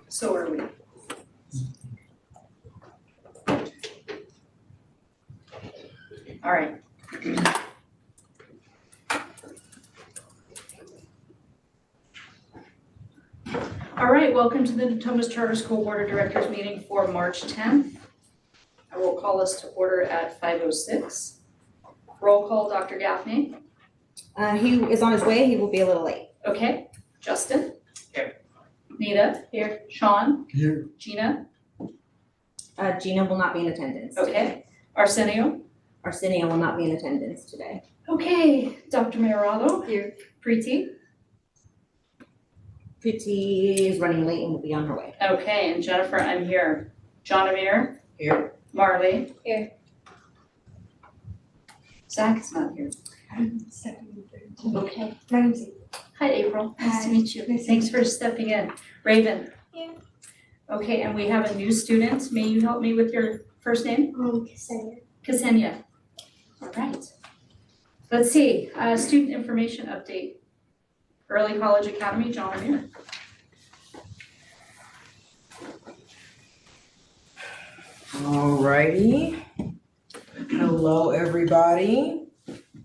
So are we. All right. All right, welcome to the Natomas Charter School Board of Directors meeting for March 10th. I will call us to order at 5:06. Roll call, Dr. Gaffney. He is on his way. He will be a little late. Okay. Justin? Here. Nita? Here. Sean? Here. Gina? Gina will not be in attendance. Okay. Arsenio? Arsenio will not be in attendance today. Okay. Dr. Mayorado? Here. Preeti? Pretty is running late and will be on her way. Okay, and Jennifer, I'm here. John Amir? Here. Marley? Here. Zach is not here. Okay. Hi, April. Nice to meet you. Thanks for stepping in. Raven? Here. Okay, and we have a new student. May you help me with your first name? Ksenia. Ksenia. All right. Let's see, student information update. Early College Academy, John Amir. Alrighty. Hello, everybody.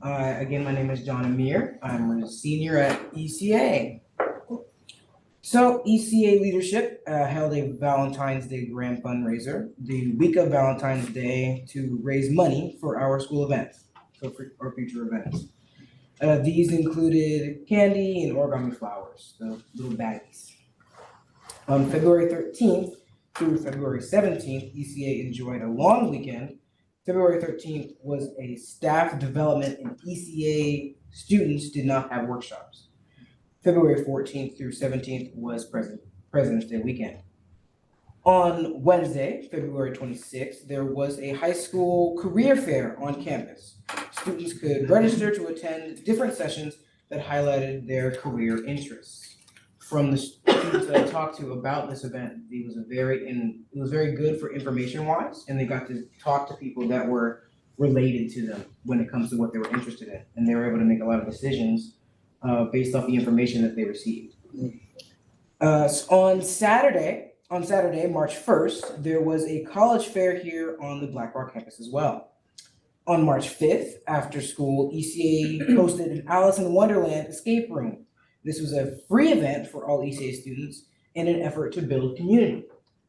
Again, my name is John Amir. I'm a senior at ECA. So, ECA leadership held a Valentine's Day grand fundraiser the week of Valentine's Day to raise money for our school events, so for our future events. These included candy and origami flowers, the little baggies. On February 13th through February 17th, ECA enjoyed a long weekend. February 13th was a staff development and ECA students did not have workshops. February 14th through 17th was President's Day weekend. On Wednesday, February 26th, there was a high school career fair on campus. Students could register to attend different sessions that highlighted their career interests. From the students that I talked to about this event, it was very good for information-wise, and they got to talk to people that were related to them when it comes to what they were interested in, and they were able to make a lot of decisions based off the information that they received. On Saturday, March 1st, there was a college fair here on the Black Rock campus as well. On March 5th, after school, ECA hosted an Alice in Wonderland escape room. This was a free event for all ECA students in an effort to build community.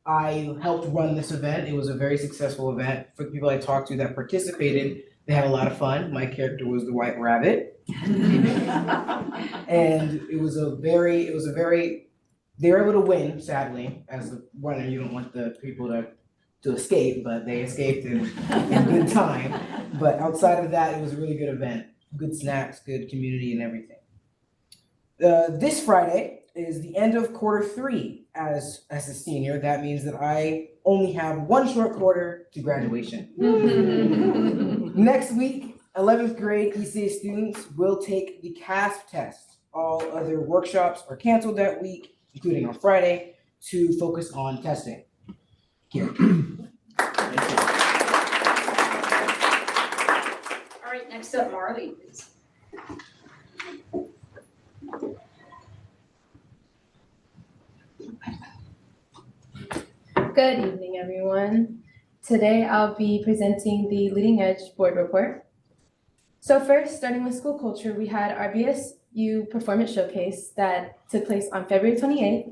I helped run this event. It was a very successful event. For the people I talked to that participated, they had a lot of fun. My character was the White Rabbit. And they were able to win, sadly. As a runner, you don't want the people to escape, but they escaped in good time. But outside of that, it was a really good event. Good snacks, good community, and everything. This Friday is the end of quarter 3 as a senior. That means that I only have one short quarter to graduation. Next week, 11th grade ECA students will take the CASP test. All other workshops are canceled that week, including on Friday, to focus on testing. Here. All right, next up, Marley, please. Good evening, everyone. Today I'll be presenting the Leading Edge Board Report. So first, starting with school culture, we had our BSU Performance Showcase that took place on February 28th.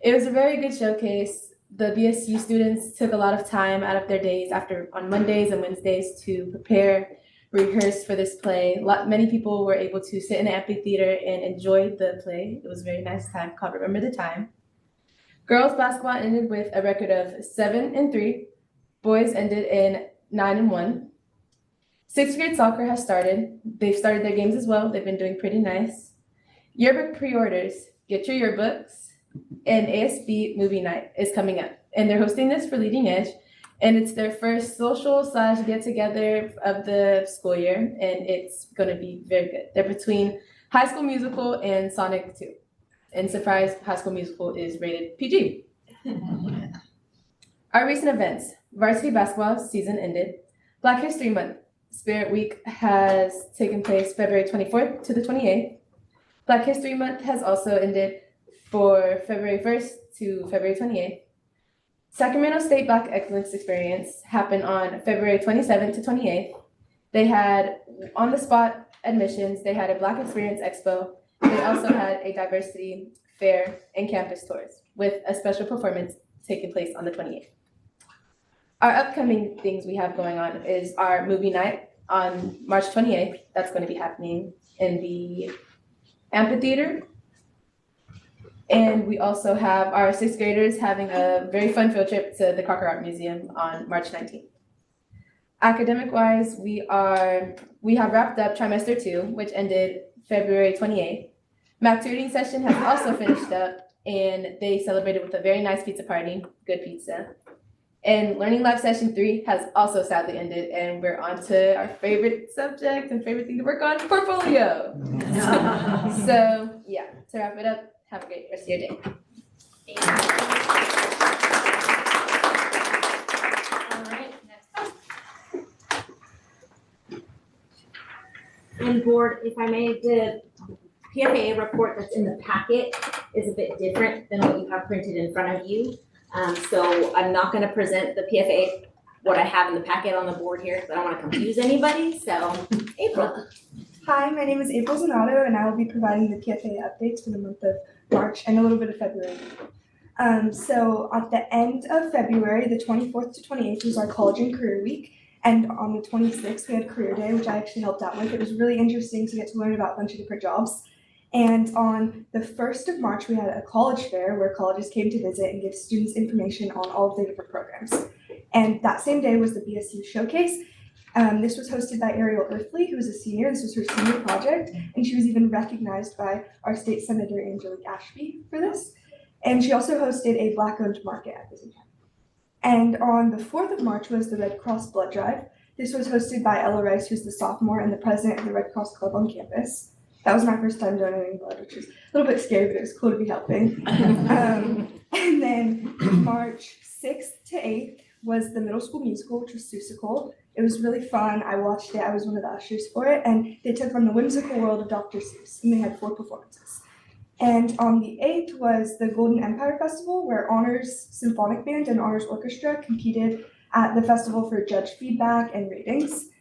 It was a very good showcase. The BSU students took a lot of time out of their days on Mondays and Wednesdays to prepare, rehearse for this play. Many people were able to sit in the amphitheater and enjoy the play. It was a very nice time called Remember the Time. Girls basketball ended with a record of 7-3. Boys ended in 9-1. 6th grade soccer has started. They've started their games as well. They've been doing pretty nice. Yearbook pre-orders. Get your yearbooks. And ASB movie night is coming up. And they're hosting this for Leading Edge. And it's their first social / get together of the school year. And it's going to be very good. They're between High School Musical and Sonic 2. And surprise, High School Musical is rated PG. Our recent events. Varsity basketball season ended. Black History Month. Spirit Week has taken place February 24th to the 28th. Black History Month has also ended for February 1st to February 28th. Sacramento State Black Excellence Experience happened on February 27th to 28th. They had on-the-spot admissions. They had a Black Experience Expo. They also had a diversity fair and campus tours with a special performance taking place on the 28th. Our upcoming things we have going on is our movie night on March 28th. That's going to be happening in the amphitheater. And we also have our sixth graders having a very fun field trip to the Crocker Art Museum on March 19th. Academic-wise, we have wrapped up trimester 2, which ended February 28th. Math reading session has also finished up, and they celebrated with a very nice pizza party, good pizza. And Learning Lab session 3 has also sadly ended, and we're on to our favorite subject and favorite thing to work on, portfolio. So yeah, to wrap it up, have a great rest of your day. All right, next up. And board, if I may, the PFA report that's in the packet is a bit different than what you have printed in front of you. So I'm not gonna present the PFA, what I have in the packet on the board here, because I don't wanna confuse anybody, so April. Hi, my name is April Zanato, and I will be providing the PFA updates for the month of March and a little bit of February. So at the end of February, the 24th to 28th was our College and Career Week, and on the 26th we had Career Day, which I actually helped out with. It was really interesting to get to learn about a bunch of different jobs. And on the 1st of March, we had a college fair where colleges came to visit and give students information on all of their different programs. And that same day was the BSU Showcase. This was hosted by Ariel Earthley, who was a senior. This was her senior project, and she was even recognized by our state senator, Angelique Ashby, for this. And she also hosted a Black-owned market at the same time. And on the 4th of March was the Red Cross Blood Drive. This was hosted by Ella Rice, who's the sophomore and the president of the Red Cross Club on campus. That was my first time donating blood, which was a little bit scary, but it was cool to be helping. And then March 6th to 8th was the middle school musical, which was Seussical. It was really fun. I watched it. I was one of the ushers for it, and they took on the whimsical world of Dr. Seuss, and they had 4 performances. And on the 8th was the Golden Empire Festival, where Honors Symphonic Band and Honors Orchestra competed at the festival for judge feedback and ratings.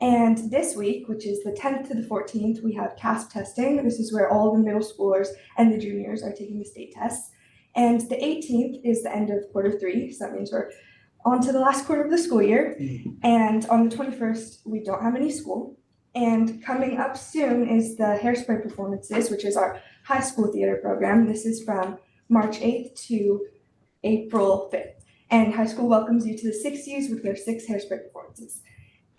And this week, which is the 10th to the 14th, we have CASP testing. This is where all the middle schoolers and the juniors are taking the state tests. And the 18th is the end of quarter 3, so that means we're on to the last quarter of the school year. And on the 21st, we don't have any school. And coming up soon is the Hairspray performances, which is our high school theater program. This is from March 8th to April 5th. And high school welcomes you to the 6Us with their 6 Hairspray performances.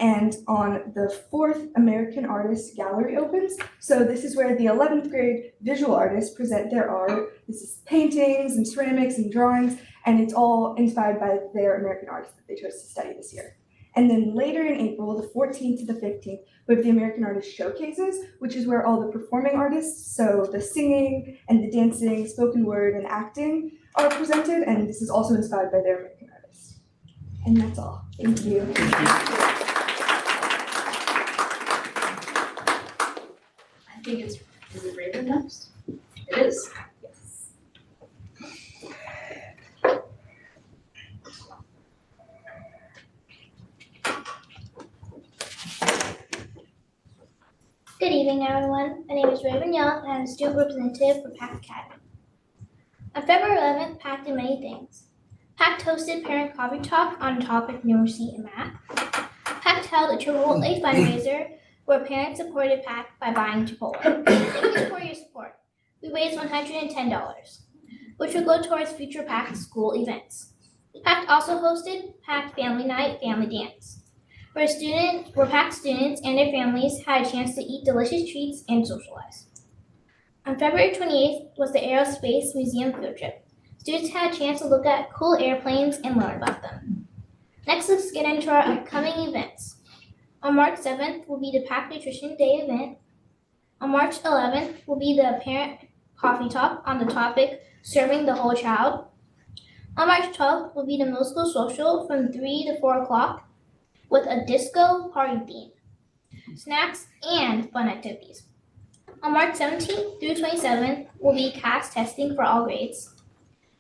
And on the 4th, American Artists Gallery opens. So this is where the 11th grade visual artists present their art. This is paintings and ceramics and drawings, and it's all inspired by their American artists that they chose to study this year. And then later in April, the 14th to the 15th, we have the American Artist Showcases, which is where all the performing artists, so the singing and the dancing, spoken word, and acting are presented, and this is also inspired by their American artists. And that's all. Thank you. I think is it Raven next? It is. Yes. Good evening, everyone. My name is Raven Young, and I'm a student representative for PACT Academy. On February 11th, PACT did many things. PACT hosted Parent Coffee Talk on the topic numeracy and math. PACT held a Chipotle fundraiser where parents supported PACT by buying Chipotle. Thank you for your support. We raised $110, which will go towards future PACT school events. PACT also hosted PACT Family Night Family Dance, where PACT students and their families had a chance to eat delicious treats and socialize. On February 28th was the Aerospace Museum field trip. Students had a chance to look at cool airplanes and learn about them. Next, let's get into our upcoming events. On March 7th will be the PACT Nutrition Day event. On March 11th will be the Parent Coffee Talk on the topic Serving the Whole Child. On March 12th will be the Middle School Social from 3 to 4 o'clock. with a disco party theme, snacks, and fun activities. On March 17th through 27th will be CAS testing for all grades.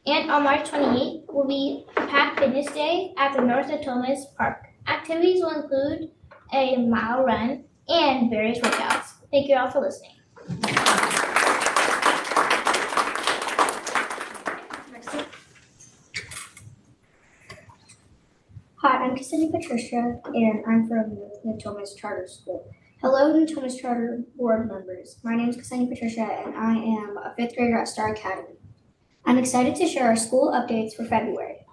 And on March 28th will be Pack Fitness Day at the North Natomas Park. Activities will include a mile run and various workouts. Thank you all for listening. Hi, I'm Cassini Patricia, and I'm from Natomas Charter School. Hello, Natomas Charter Board members. My name is Cassini Patricia, and I am a 5th grader at Star Academy. I'm excited to share our school updates for February.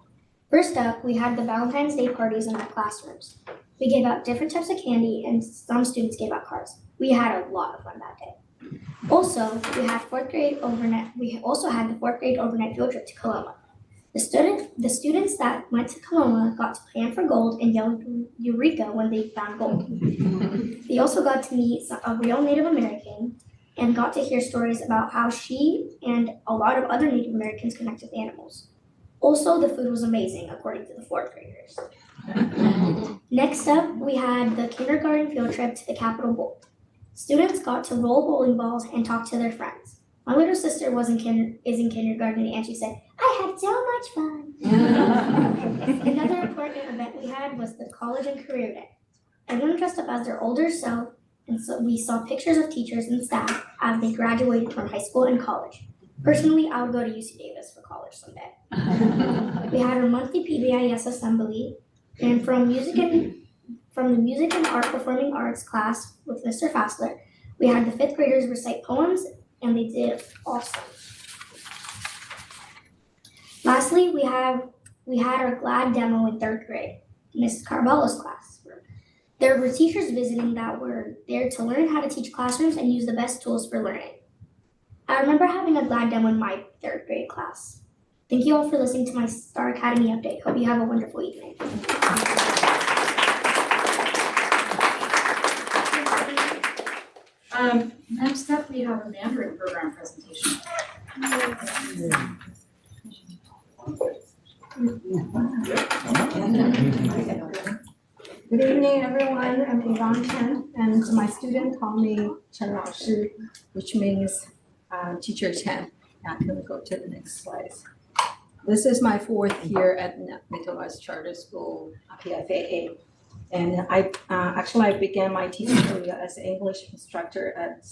First up, we had the Valentine's Day parties in our classrooms. We gave out different types of candy, and some students gave out cards. We had a lot of fun that day. Also, we had We also had the 4th grade overnight field trip to Coloma. The students that went to Coloma got to plan for gold and yell Eureka when they found gold. They also got to meet a real Native American and got to hear stories about how she and a lot of other Native Americans connect with animals. Also, the food was amazing, according to the 4th graders. Next up, we had the kindergarten field trip to the Capitol Bowl. Students got to roll bowling balls and talk to their friends. My little sister is in kindergarten, and she said, "I had so much fun." Another important event we had was the College and Career Day. Everyone dressed up as their older self, and so we saw pictures of teachers and staff as they graduated from high school and college. Personally, I would go to UC Davis for college someday. We had our monthly PBIS assembly, and from the music and art performing arts class with Mr. Fassler, we had the 5th graders recite poems, and they did awesome. Lastly, we had our GLAD demo in 3rd grade, Mrs. Carvalho's class. There were teachers visiting that were there to learn how to teach classrooms and use the best tools for learning. I remember having a GLAD demo in my 3rd grade class. Thank you all for listening to my Star Academy update. Hope you have a wonderful evening. Next up, we have a Mandarin program presentation. Good evening, everyone. I'm Yvonne Chen, and my students call me Chen Lao Shi, which means teacher Chen. Now, can we go to the next slide? This is my 4th year at Natomas Charter School, PFAA. And I began my teaching career as an English instructor at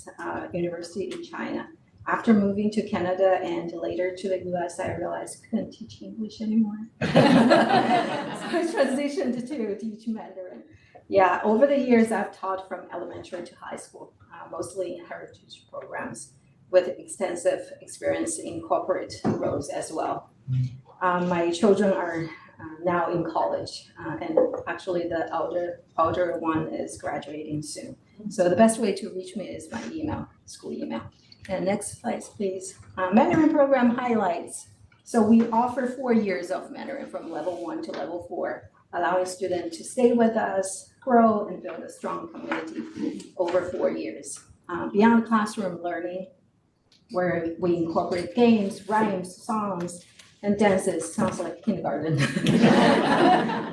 university in China. After moving to Canada and later to the US, I realized I couldn't teach English anymore. So I transitioned to teach Mandarin. Yeah, over the years, I've taught from elementary to high school, mostly in heritage programs, with extensive experience in corporate roles as well. My children are now in college, and actually the older one is graduating soon. So the best way to reach me is my email, school email. And next slide, please. Mandarin program highlights. So we offer 4 years of Mandarin from level 1 to level 4, allowing students to stay with us, grow, and build a strong community over 4 years. Beyond classroom learning, where we incorporate games, rhymes, songs, and dances. Sounds like kindergarten.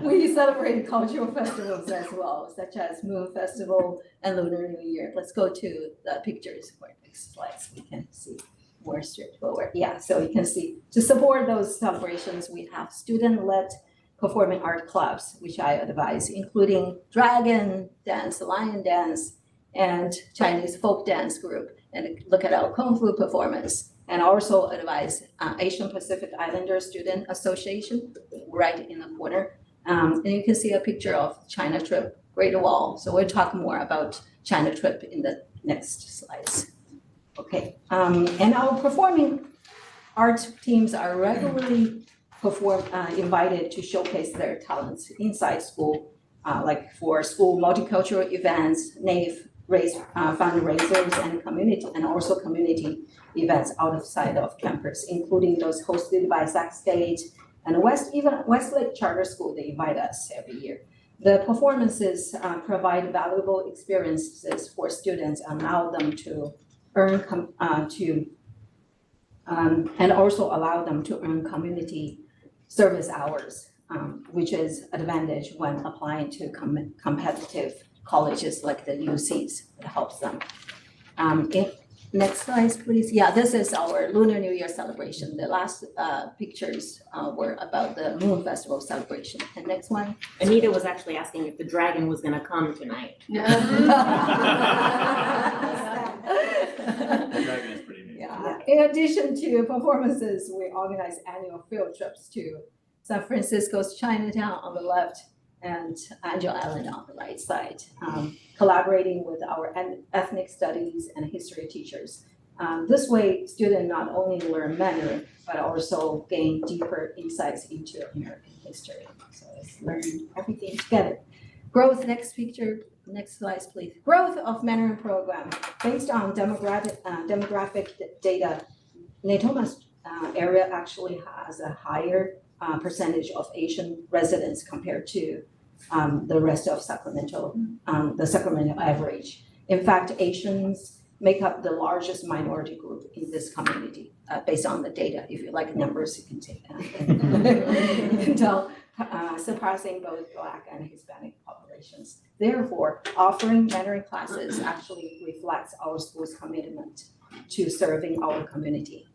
We celebrate cultural festivals as well, such as Moon Festival and Lunar New Year. Let's go to the pictures for next slides. We can see more straightforward. Yeah, so you can see to support those celebrations, we have student-led performing art clubs, which I advise, including dragon dance, lion dance, and Chinese folk dance group. And look at our Kung Fu performance. And also advise Asian Pacific Islander Student Association right in the corner. And you can see a picture of China Trip, Great Wall. So we'll talk more about China Trip in the next slides. Okay, and our performing art teams are regularly invited to showcase their talents inside school, like for school multicultural events, NAIF raise fundraisers and also community events outside of campus, including those hosted by Sac State and Westlake Charter School. They invite us every year. The performances provide valuable experiences for students, allow them to earn and also allow them to earn community service hours which is advantage when applying to competitive colleges like the UCs. It helps them. Next slide, please. Yeah, this is our Lunar New Year celebration. The last pictures were about the Moon Festival celebration. And next one. Anita was actually asking if the dragon was gonna come tonight. The dragon is pretty neat. Yeah. In addition to performances, we organize annual field trips to San Francisco's Chinatown on the left and Angel Island on the right side, collaborating with our ethnic studies and history teachers. This way, students not only learn Mandarin, but also gain deeper insights into American history. So it's learning everything together. Growth, next picture, next slide, please. Growth of Mandarin program. Based on demographic data, Natoma's area actually has a higher percentage of Asian residents compared to the rest of Sacramento, the Sacramento average. In fact, Asians make up the largest minority group in this community, based on the data. If you like numbers, you can take that. You can tell, surpassing both Black and Hispanic populations. Therefore, offering Mandarin classes actually reflects our school's commitment to serving our community.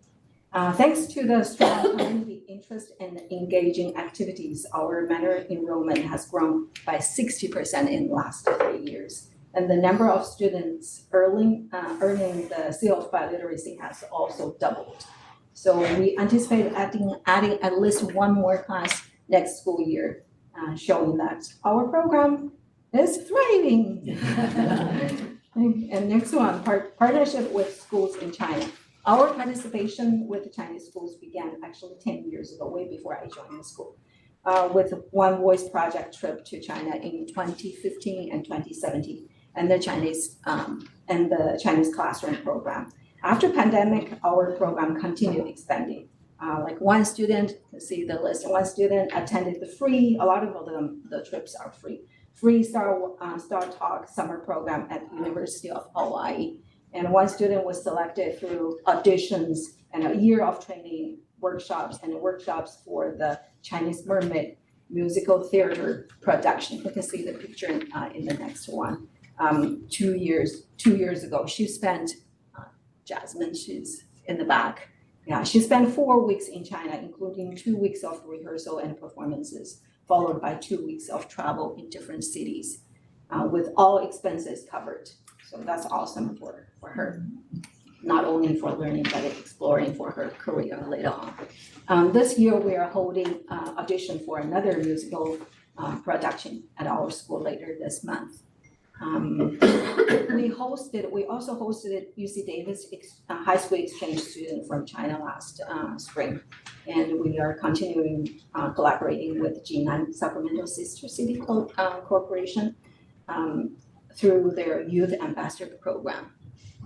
Thanks to the strong community interest and engaging activities, our Mandarin enrollment has grown by 60% in the last 3 years. And the number of students earning the seal of biliteracy has also doubled. So we anticipate adding at least one more class next school year, showing that our program is thriving. And next one, partnership with schools in China. Our participation with the Chinese schools began actually 10 years ago, way before I joined the school, with One Voice project trip to China in 2015 and 2017, and the Chinese classroom program. After pandemic, our program continued expanding. Like one student, you can see the list, one student attended a lot of them, the trips are free Star Talk summer program at University of Hawaii. And one student was selected through auditions and a year of training workshops for the Chinese Mermaid musical theater production. You can see the picture in the next one. 2 years ago, she spent, Jasmine, she's in the back. Yeah, she spent 4 weeks in China, including 2 weeks of rehearsal and performances, followed by 2 weeks of travel in different cities, with all expenses covered. So that's awesome for her, not only for learning, but exploring for her career later on. This year, we are holding audition for another musical production at our school later this month. We also hosted UC Davis high school exchange student from China last spring. And we are continuing collaborating with Jinan Sacramento Sister City Corporation through their Youth Ambassador Program.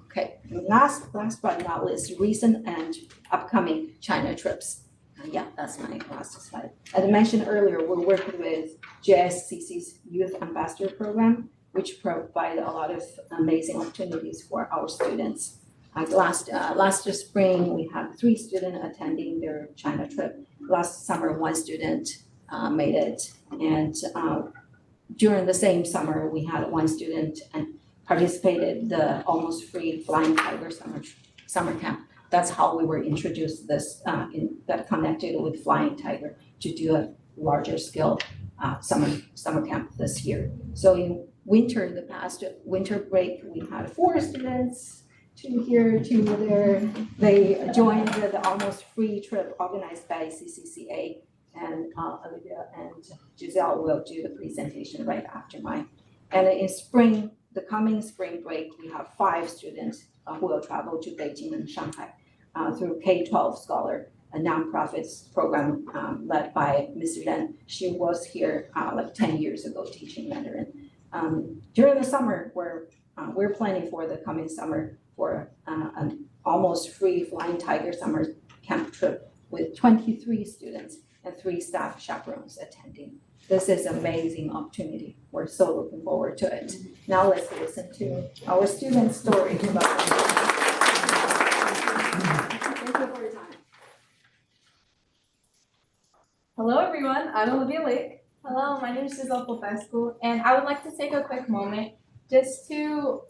Okay, last but not least, recent and upcoming China trips. Yeah, that's my last slide. As I mentioned earlier, we're working with JSCC's Youth Ambassador Program, which provide a lot of amazing opportunities for our students. Last spring, we had 3 students attending their China trip. Last summer, 1 student made it, and during the same summer, we had 1 student and participated the almost free Flying Tiger summer camp. That's how we were introduced this, that connected with Flying Tiger to do a larger scale summer camp this year. So in winter, the past winter break, we had 4 students, 2 here, 2 there. They joined the almost free trip organized by CCCA. And Olivia and Giselle will do the presentation right after mine. And in spring, the coming spring break, we have 5 students who will travel to Beijing and Shanghai through K-12 Scholar, a nonprofit program led by Ms. Ren. She was here like 10 years ago teaching Mandarin. During the summer, we're planning for the coming summer for an almost free Flying Tiger summer camp trip with 23 students and 3 staff chaperones attending. This is an amazing opportunity. We're so looking forward to it. Now let's listen to our student story about Thank you for your time. Hello everyone, I'm Olivia Lake. Hello, my name is Giselle Popescu, and I would like to take a quick moment just to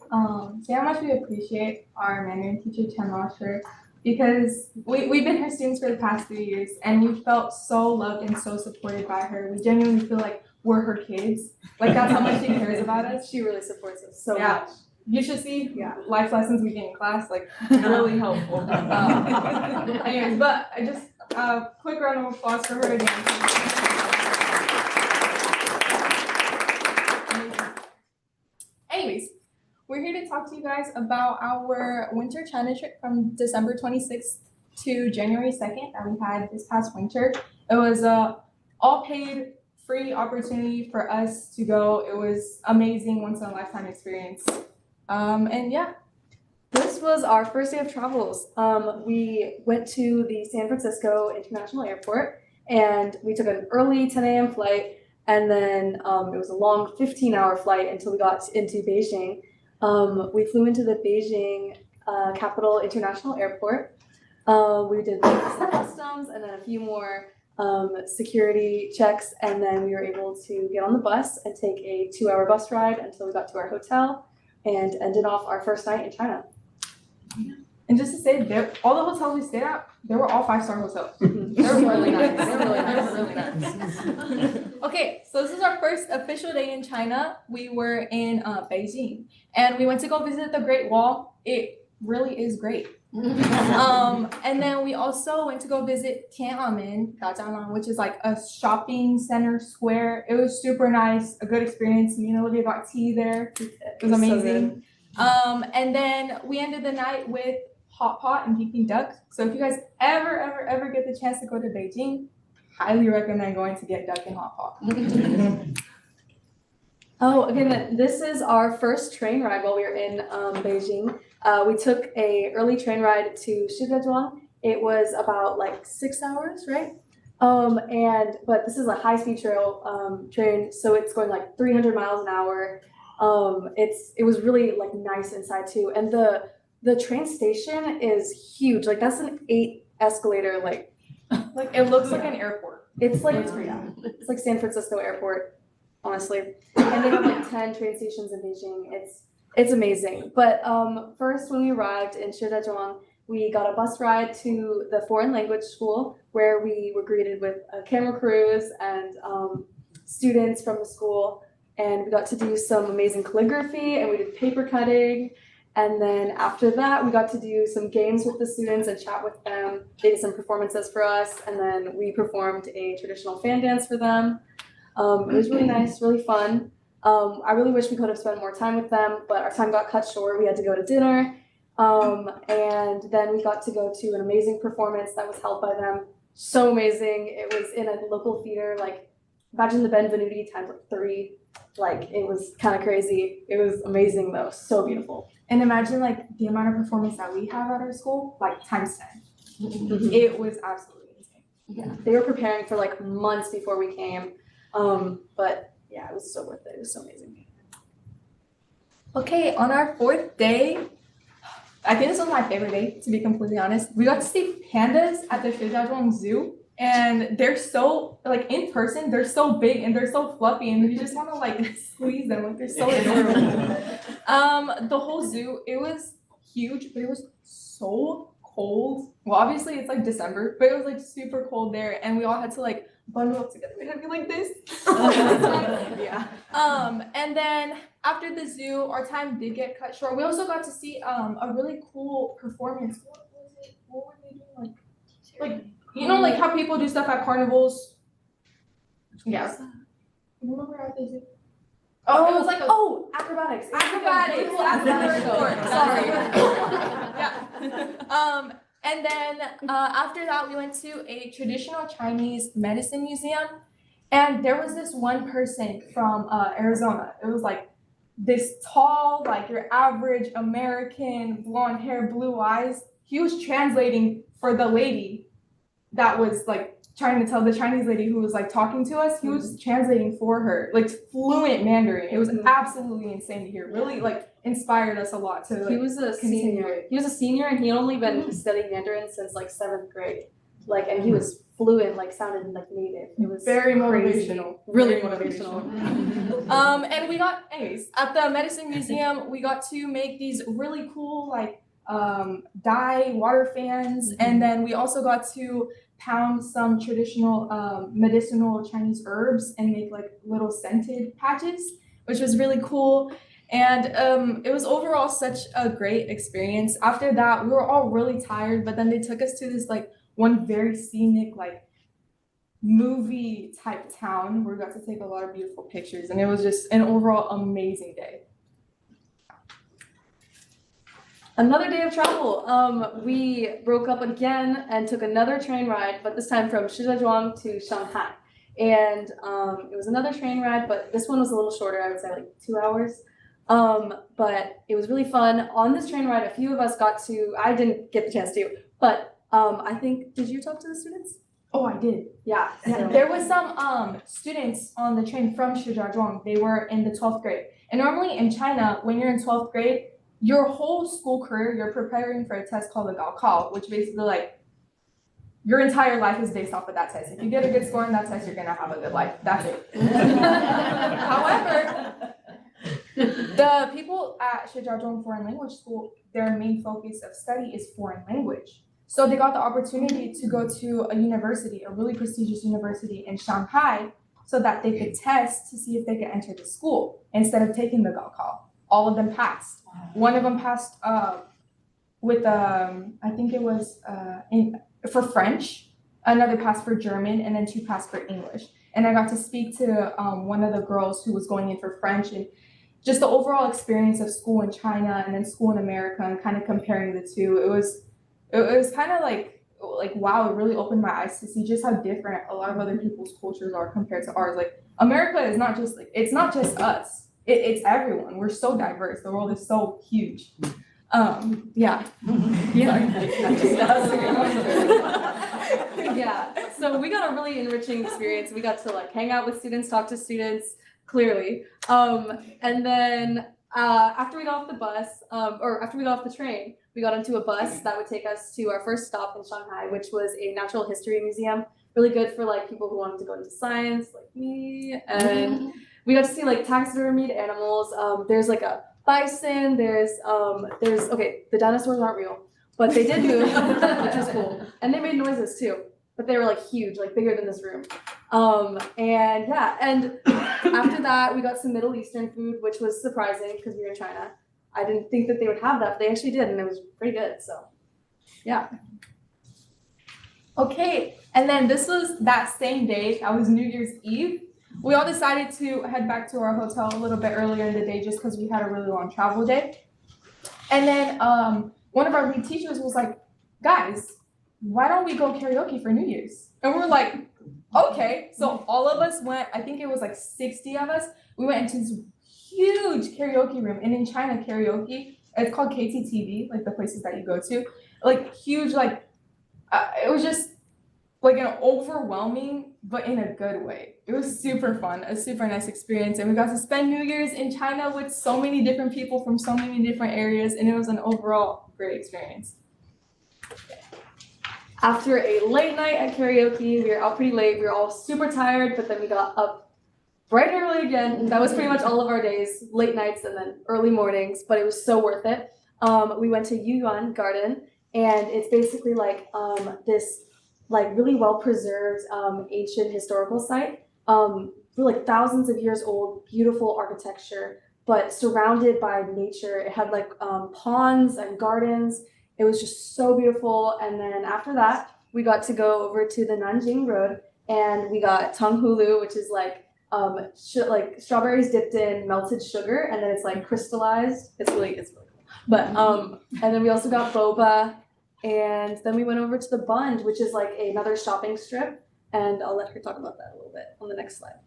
say how much we appreciate our Mandarin teacher, Chen Lasher, because we've been her students for the past 3 years, and we felt so loved and so supported by her. We genuinely feel like we're her kids. Like that's how much she cares about us. She really supports us so Yeah. much. You should see life lessons we get in class, like really helpful. Anyways, but I just quick round of applause for her again. Amazing. Anyways, we're here to talk to you guys about our winter China trip from December 26th to January 2nd that we had this past winter. It was a all paid free opportunity for us to go. It was amazing, once in a lifetime experience. And yeah. This was our first day of travels. We went to the San Francisco International Airport and we took an early 10 a.m. flight, and then it was a long 15-hour flight until we got into Beijing. We flew into the Beijing Capital International Airport. We did customs and then a few more security checks, and then we were able to get on the bus and take a 2-hour bus ride until we got to our hotel and ended off our first night in China. And just to say, all the hotels we stayed at, they were all 5-star hotels. They were really nice. They were really nice. Okay, so this is our first official day in China. We were in Beijing, and we went to go visit the Great Wall. It really is great. And then we also went to go visit Tiananmen, Dajiangnan, which is like a shopping center square. It was super nice, a good experience. Me and Olivia got tea there. It was amazing. And then we ended the night with hot pot and Peking duck. So if you guys ever get the chance to go to Beijing, highly recommend going to get duck and hot pot. Oh, again, this is our first train ride while we were in Beijing. We took a early train ride to Shijiazhuang. It was about like 6 hours, right? But this is a high-speed train, so it's going like 300 miles an hour. It was really like nice inside too, and the train station is huge. Like that's an 8 escalator. Like it looks like an airport. It's like San Francisco Airport, honestly. And they have like 10 train stations in Beijing. It's amazing. But first, when we arrived in Shijiazhuang, we got a bus ride to the foreign language school where we were greeted with a camera crews and students from the school. And we got to do some amazing calligraphy, and we did paper cutting. And then after that, we got to do some games with the students and chat with them. They did some performances for us, and then we performed a traditional fan dance for them. It was really nice, really fun. I really wish we could have spent more time with them, but our time got cut short. We had to go to dinner. And then we got to go to an amazing performance that was held by them. So amazing. It was in a local theater, like imagine the Benvenuti times like 3. Like it was kind of crazy. It was amazing though, so beautiful. And imagine like the amount of performance that we have at our school, like times 10. It was absolutely insane. Yeah, they were preparing for like months before we came. But yeah, it was so worth it. It was so amazing. Okay, on our 4th day, I think this was my favorite day, to be completely honest. We got to see pandas at the Shijiazhuang Zoo. And they're so, like in person, they're so big and they're so fluffy, and you just want to like squeeze them, like they're so adorable. The whole zoo, it was huge, but it was so cold. Well, obviously it's like December, but it was like super cold there, and we all had to like bundle up together. We had to be like this. Yeah. And then after the zoo, our time did get cut short. We also got to see a really cool performance. What was it? What were they doing? Like you know, like how people do stuff at carnivals. Yeah. Remember at the zoo? Oh, it was like acrobatics. acrobatics. Sorry. Yeah. And then after that, we went to a traditional Chinese medicine museum, and there was this one person from Arizona. It was like this tall, like your average American, blonde hair, blue eyes. He was translating for the lady that was like trying to tell the Chinese lady who was like talking to us. He was translating for her, like fluent Mandarin. It was absolutely insane to hear. Really like inspired us a lot to like, He was a continue. senior. He was a senior, and he had only been studying Mandarin since like 7th grade. like, and he was fluent, like sounded like native. It was Very crazy. motivational. Really Very motivational. And we got, anyways, at the medicine museum, we got to make these really cool like dye water fans, and then we also got to pound some traditional medicinal Chinese herbs and make like little scented patches, which was really cool. And it was overall such a great experience. After that, we were all really tired, but then they took us to this like one very scenic like movie type town where we got to take a lot of beautiful pictures, and it was just an overall amazing day. Another day of travel. We broke up again and took another train ride, but this time from Shijiazhuang to Shanghai. And it was another train ride, but this one was a little shorter. I would say like 2 hours. But it was really fun. On this train ride, a few of us got to, I didn't get the chance to, but I think, did you talk to the students? Oh, I did. Yeah. Yeah, there was some students on the train from Shijiazhuang. They were in the 12th grade. And normally in China, when you're in 12th grade, your whole school career, you're preparing for a test called the Gaokao, which basically like your entire life is based off of that test. If you get a good score on that test, you're gonna have a good life. That's it. However, the people at Shijiazhuang Foreign Language School, their main focus of study is foreign language. So they got the opportunity to go to a university, a really prestigious university in Shanghai, so that they could test to see if they could enter the school instead of taking the Gaokao. All of them passed. One of them passed with I think it was for French, another passed for German, and then 2 passed for English. And I got to speak to one of the girls who was going in for French, and just the overall experience of school in China and then school in America, and kind of comparing the two. It was kind of like wow, it really opened my eyes to see just how different a lot of other people's cultures are compared to ours. Like America is not just like, it's not just us. It's everyone. We're so diverse. The world is so huge. Yeah. Yeah. So we got a really enriching experience. We got to like hang out with students, talk to students, clearly. And then after we got off the bus, or after we got off the train, we got onto a bus that would take us to our first stop in Shanghai, which was a natural history museum. Really good for like people who wanted to go into science, like me. And we got to see like taxidermied animals. There's like a bison. There's okay, the dinosaurs aren't real, but they did move, which was cool, and they made noises too. But they were like huge, like bigger than this room. And yeah, and after that we got some Middle Eastern food, which was surprising because we were in China. I didn't think that they would have that, but they actually did, and it was pretty good. So yeah. Okay, and then this was that same day. That was New Year's Eve. We all decided to head back to our hotel a little bit earlier in the day just because we had a really long travel day. And then one of our lead teachers was like, guys, why don't we go karaoke for New Year's? And we're like, okay. So all of us went, I think it was like 60 of us. We went into this huge karaoke room. And in China, karaoke, it's called KTTV, like the places that you go to. Like huge, like, it was just like an overwhelming, but in a good way. It was super fun, a super nice experience. And we got to spend New Year's in China with so many different people from so many different areas. And it was an overall great experience. After a late night at karaoke, we were out pretty late. We were all super tired, but then we got up bright and early again. That was pretty much all of our days, late nights and then early mornings, but it was so worth it. We went to Yuyuan Garden, and it's basically like this like really well preserved ancient historical site. Like thousands of years old, beautiful architecture, but surrounded by nature. It had like ponds and gardens. It was just so beautiful. And then after that, we got to go over to the Nanjing Road, and we got tanghulu, which is like like strawberries dipped in melted sugar, and then it's like crystallized. It's really cool. But and then we also got boba, and then we went over to the Bund, which is like another shopping strip, and I'll let her talk about that a little bit on the next slide.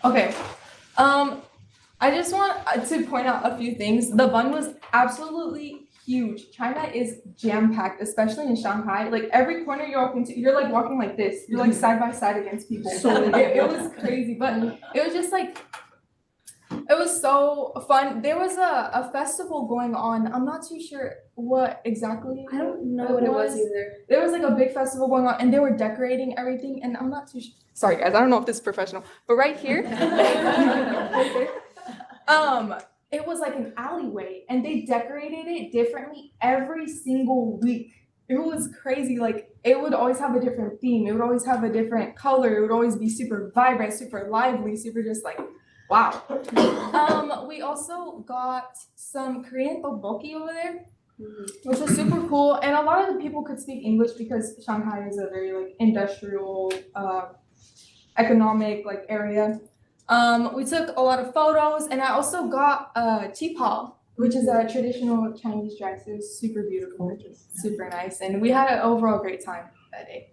Okay. I just want to point out a few things. The Bund was absolutely huge. China is jam-packed, especially in Shanghai. Like every corner you walk into, you're like walking like this. You're like side by side against people. So it was crazy, but it was just like, it It was so fun. There was a festival going on. I'm not too sure what exactly. I don't know what it was either. There was like a big festival going on and they were decorating everything and I'm not too sure. Sorry guys, I don't know if this is professional, but right here, it was like an alleyway and they decorated it differently every single week. It was crazy. Like it would always have a different theme. It would always have a different color. It would always be super vibrant, super lively, super just like, wow. We also got some Korean tteokbokki over there, which was super cool. And a lot of the people could speak English because Shanghai is a very like industrial, economic like area. We took a lot of photos and I also got qipao, which is a traditional Chinese dress. It was super beautiful, super nice. And we had an overall great time that day.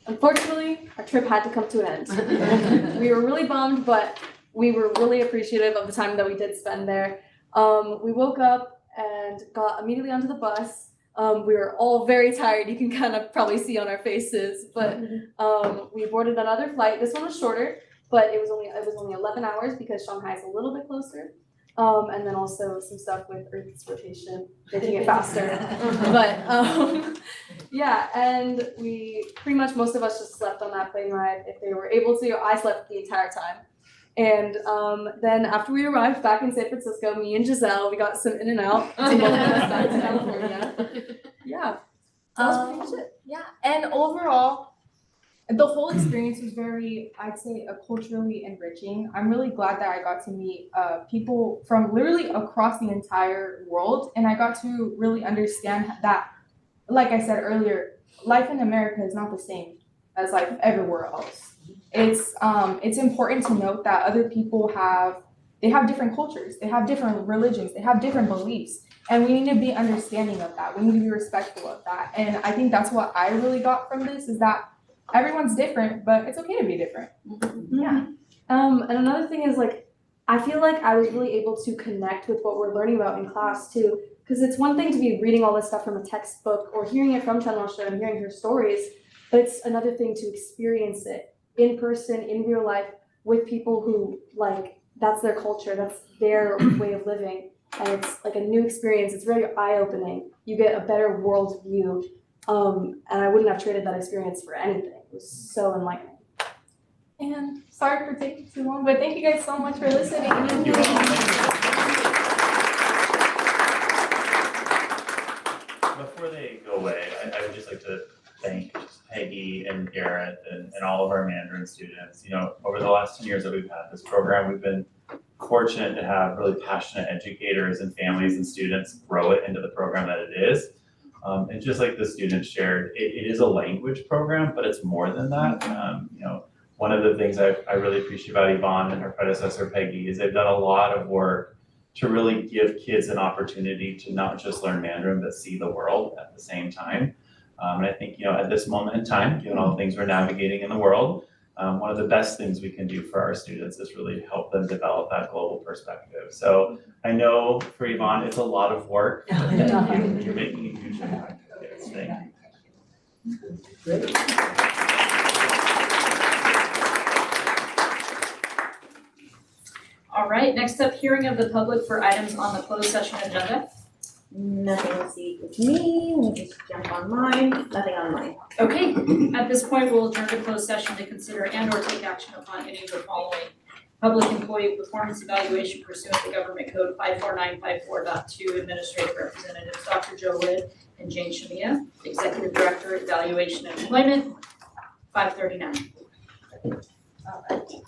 Unfortunately, our trip had to come to an end. We were really bummed, but we were really appreciative of the time that we did spend there. We woke up and got immediately onto the bus. We were all very tired. You can kind of probably see on our faces, but we boarded another flight. This one was shorter, but it was only 11 hours because Shanghai is a little bit closer. And then also some stuff with Earth's rotation, making it faster. But yeah, and we pretty much most of us just slept on that plane ride if they were able to. I slept the entire time. And then after we arrived back in San Francisco, me and Giselle, we got some In-N-Out to welcome us back to California. Yeah, that was pretty much it. Yeah, and overall, the whole experience was very, I'd say, culturally enriching. I'm really glad that I got to meet people from literally across the entire world, and I got to really understand that, like I said earlier, life in America is not the same as life everywhere else. It's important to note that other people have different cultures, they have different religions, they have different beliefs, and we need to be understanding of that. We need to be respectful of that, and I think that's what I really got from this is that everyone's different, but it's okay to be different. Yeah. And another thing is like, I feel like I was really able to connect with what we're learning about in class too, because it's one thing to be reading all this stuff from a textbook or hearing it from Chen Laoshi and hearing her stories, but it's another thing to experience it in person, in real life, with people who like, that's their culture, that's their way of living. And it's like a new experience. It's very eye-opening. You get a better world view. And I wouldn't have traded that experience for anything. It was so enlightening. And sorry for taking too long, but thank you guys so much for listening. Before they go away, I would just like to thank Peggy and Garrett and all of our Mandarin students. You know, over the last 10 years that we've had this program, we've been fortunate to have really passionate educators and families and students grow it into the program that it is. And just like the students shared, it is a language program, but it's more than that. You know, one of the things I really appreciate about Yvonne and her predecessor Peggy is they've done a lot of work to really give kids an opportunity to not just learn Mandarin, but see the world at the same time. And I think, you know, at this moment in time, given all the things we're navigating in the world, one of the best things we can do for our students is really help them develop that global perspective. So I know for Yvonne, it's a lot of work, but you're making a huge impact. Thank you. All right, next up, hearing of the public for items on the closed session agenda. Nothing received with me. Let me just jump on mine. Nothing on mine. Okay, at this point, we'll adjourn to closed session to consider and or take action upon any of the following. Public employee performance evaluation pursuant to Government Code 54954.2, Administrative Representatives Dr. Joe Wood and Jane Shamia, Executive Director, Evaluation and Employment, 5:39. All right.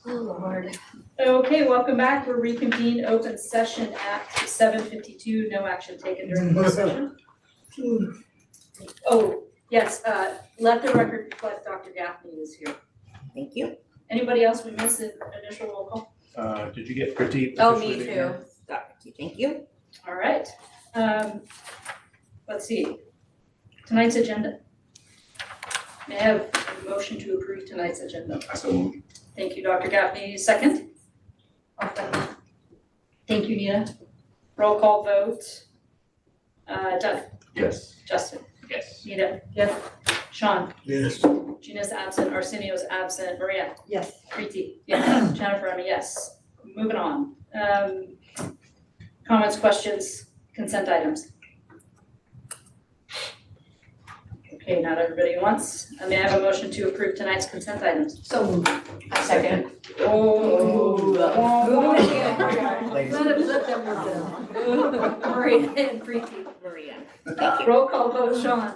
Oh, Lord. Okay, welcome back. We're reconvened open session at 7:52. No action taken during the session. Oh, yes, let the record reflect Dr. Gaffney is here. Thank you. Anybody else we missed in initial roll call? Did you get Pradeep? Oh, officially me in here? too. Thank you. All right. Let's see. Tonight's agenda. May I have a motion to approve tonight's agenda? So moved. Thank you, Dr. Gaffney. Second? Thank you, Nita. Roll call vote. Doug, Yes. Justin, Yes. Nita. Yes. Sean, Yes. Gina's absent, Arsenio's absent, Maria, Yes. Preeti, yes, Jennifer, I'm a yes. Moving on. Comments, questions, consent items? Okay, not everybody wants. May I have a motion to approve tonight's consent items? So moved. Second. Oh. Maria and Preeti. Maria. Roll call vote, Sean.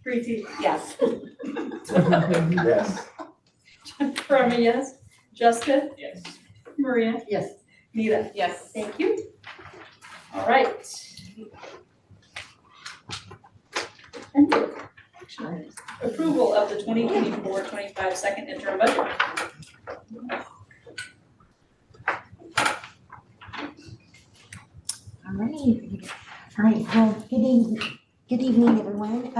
Preeti. Yes. Yes. Jennifer, I'm a yes. Justin? Yes. Maria? Yes. Nita? Yes. Thank you. All right. Thank you. Action items. Approval of the 2024-25 second interim budget. All right, well, good evening, everyone.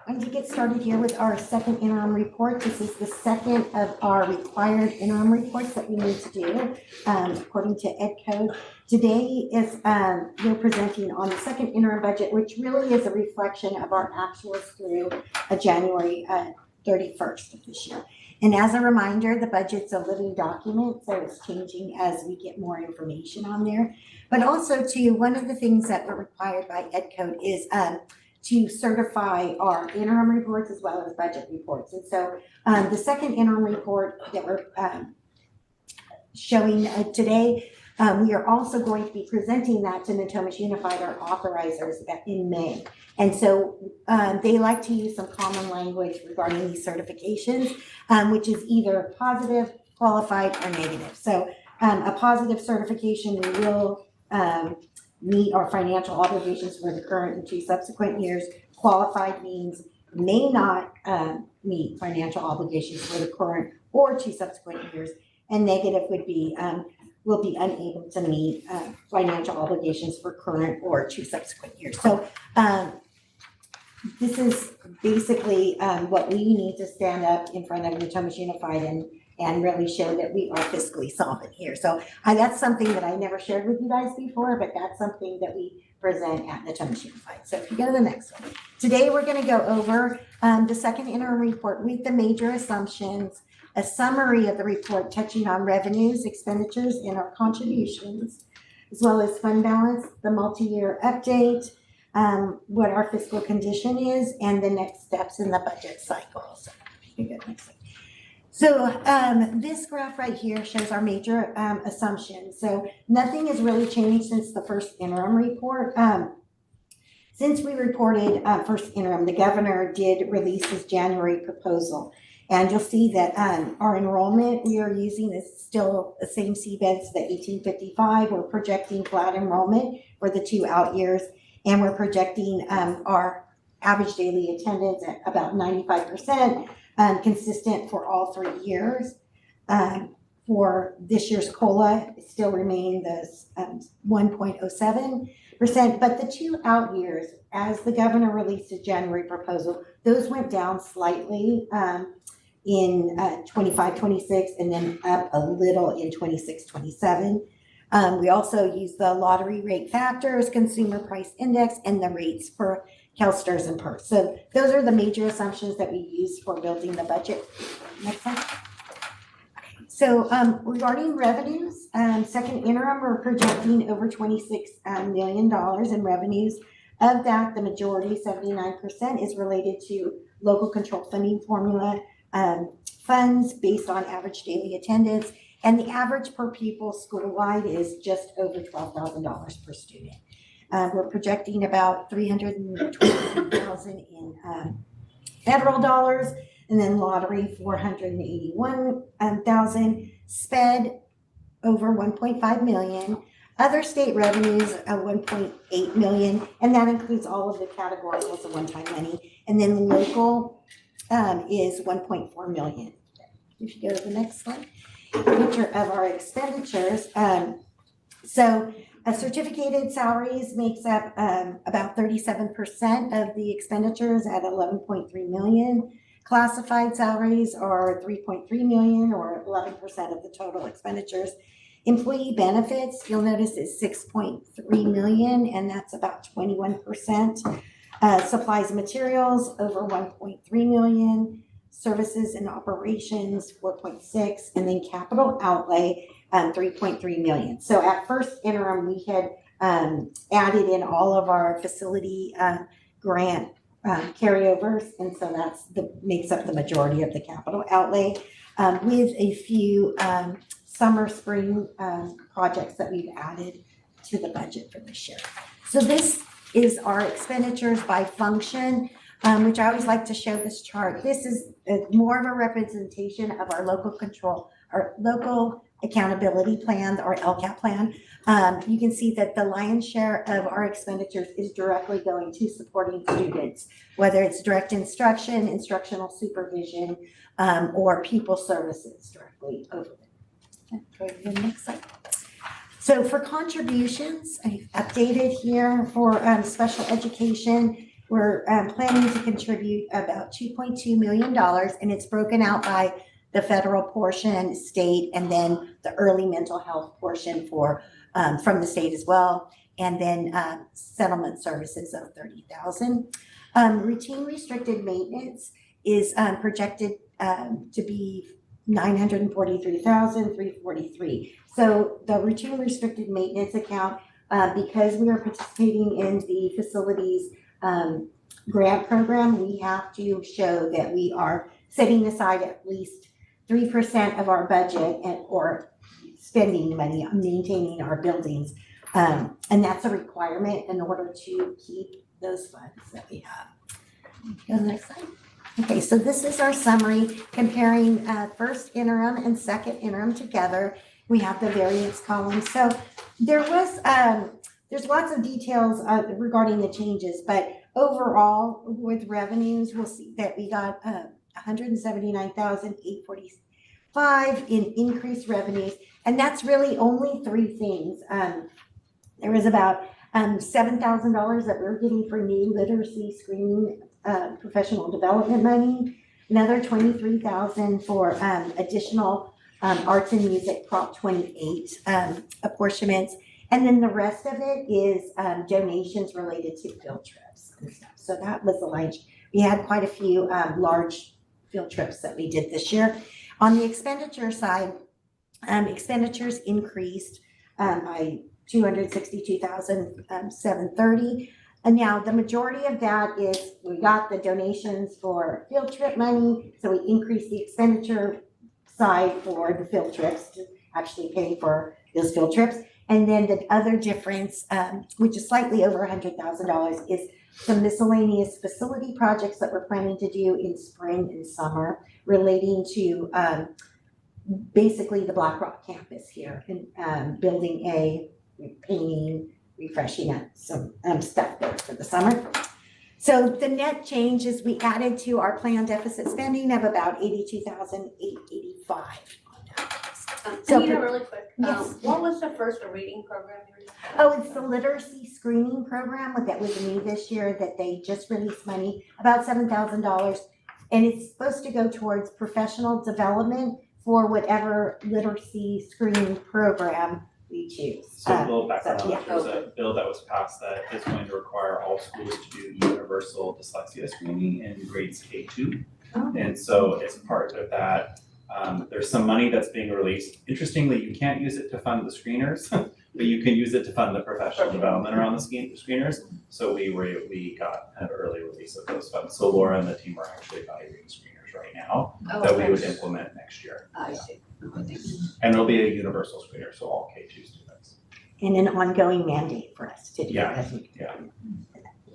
I'm going to get started here with our second interim report. This is the second of our required interim reports that we need to do, according to Ed Code. Today is, we're presenting on the second interim budget, which really is a reflection of our actuals through January 31st of this year. And as a reminder, the budget's a living document, so it's changing as we get more information on there. But also too, one of the things that we're required by Ed Code is to certify our interim reports as well as budget reports. And so the second interim report that we're showing today, we are also going to be presenting that to Natomas Unified, our authorizers, in May. And so they like to use some common language regarding these certifications, which is either positive, qualified, or negative. So a positive certification, we will meet our financial obligations for the current and 2 subsequent years. Qualified means may not meet financial obligations for the current or 2 subsequent years. And negative would be will be unable to meet financial obligations for current or 2 subsequent years. So this is basically what we need to stand up in front of Natomas Unified and really show that we are fiscally solvent here. So that's something that I never shared with you guys before, but that's something that we present at Natomas Unified. So if you go to the next one. Today, we're gonna go over the second interim report with the major assumptions, a summary of the report touching on revenues, expenditures, and our contributions, as well as fund balance, the multi-year update, what our fiscal condition is, and the next steps in the budget cycle. So you can go next slide. So this graph right here shows our major assumptions. So nothing has really changed since the first interim report. Since we reported first interim, the governor did release his January proposal. And you'll see that our enrollment we are using is still the same CBEDS, the 1855. We're projecting flat enrollment for the 2 out years. And we're projecting our average daily attendance at about 95%. Consistent for all 3 years. For this year's COLA, it still remained the 1.07%, but the 2 out years, as the governor released his January proposal, those went down slightly in 25-26 and then up a little in 26-27. We also use the lottery rate factors, consumer price index, and the rates for CalSTRS and PERS. So those are the major assumptions that we use for building the budget. Next slide. So regarding revenues, second interim, we're projecting over $26 million in revenues. Of that, the majority, 79%, is related to local control funding formula funds based on average daily attendance. And the average per pupil school-wide is just over $12,000 per student. We're projecting about $320,000 in federal dollars. and then lottery 481,000, sped over 1.5 million. Other state revenues, 1.8 million, and that includes all of the categories of one-time money. And then local is 1.4 million. If you go to the next slide, picture of our expenditures. So certificated salaries makes up about 37% of the expenditures at 11.3 million. Classified salaries are 3.3 million, or 11% of the total expenditures. Employee benefits, you'll notice, is 6.3 million, and that's about 21%. Supplies and materials, over 1.3 million. Services and operations, 4.6, and then capital outlay, 3.3 million. So at first interim, we had added in all of our facility grant carryovers, and so makes up the majority of the capital outlay, with a few summer, spring projects that we've added to the budget for this year. So this is our expenditures by function, which I always like to show this chart. This is more of a representation of our local control, our local accountability plan, our LCAP plan. You can see that the lion's share of our expenditures is directly going to supporting students, whether it's direct instruction, instructional supervision, or people services directly over there. Go to the next slide. So for contributions, I've updated here for special education. We're planning to contribute about $2.2 million, and it's broken out by the federal portion, state, and then the early mental health portion for from the state as well, and then settlement services of $30,000. Routine restricted maintenance is projected to be $943,343. So the routine restricted maintenance account, because we are participating in the facilities grant program, we have to show that we are setting aside at least 3% of our budget or spending money on maintaining our buildings. And that's a requirement in order to keep those funds that we have. Go to the next slide. Okay, so this is our summary comparing first interim and second interim together. We have the variance column. So there was, there's lots of details regarding the changes, but overall with revenues, we'll see that we got 179,845 in increased revenues. And that's really only three things. There was about $7,000 that we're getting for new literacy screening professional development money, another $23,000 for additional arts and music Prop 28 apportionments, and then the rest of it is donations related to field trips and stuff. So that was the lunch. We had quite a few large field trips that we did this year. On the expenditure side, expenditures increased by $262,730. And now the majority of that is we got the donations for field trip money, so we increased the expenditure side for the field trips to actually pay for those field trips. And then the other difference, which is slightly over $100,000, is some miscellaneous facility projects that we're planning to do in spring and summer relating to basically the Black Rock campus here and building A, painting, refreshing up some stuff there for the summer. So the net change is we added to our planned deficit spending of about $82,885. So Anita, really quick, yes. What was the first reading program you were talking Oh, about? it's the literacy screening program that was new this year that they just released money, about $7,000. And it's supposed to go towards professional development for whatever literacy screening program we choose. So a little background, yeah. there's a bill that was passed that is going to require all schools to do universal dyslexia screening in grades K2. Oh. And so as part of that, there's some money that's being released. Interestingly, you can't use it to fund the screeners, but you can use it to fund the professional development around the screeners. So we got an early release of those funds. So Laura and the team are actually evaluating screeners right now that we would implement next year. I see. And it'll be a universal screener, so all K2 students. And an ongoing mandate for us to do. Yeah.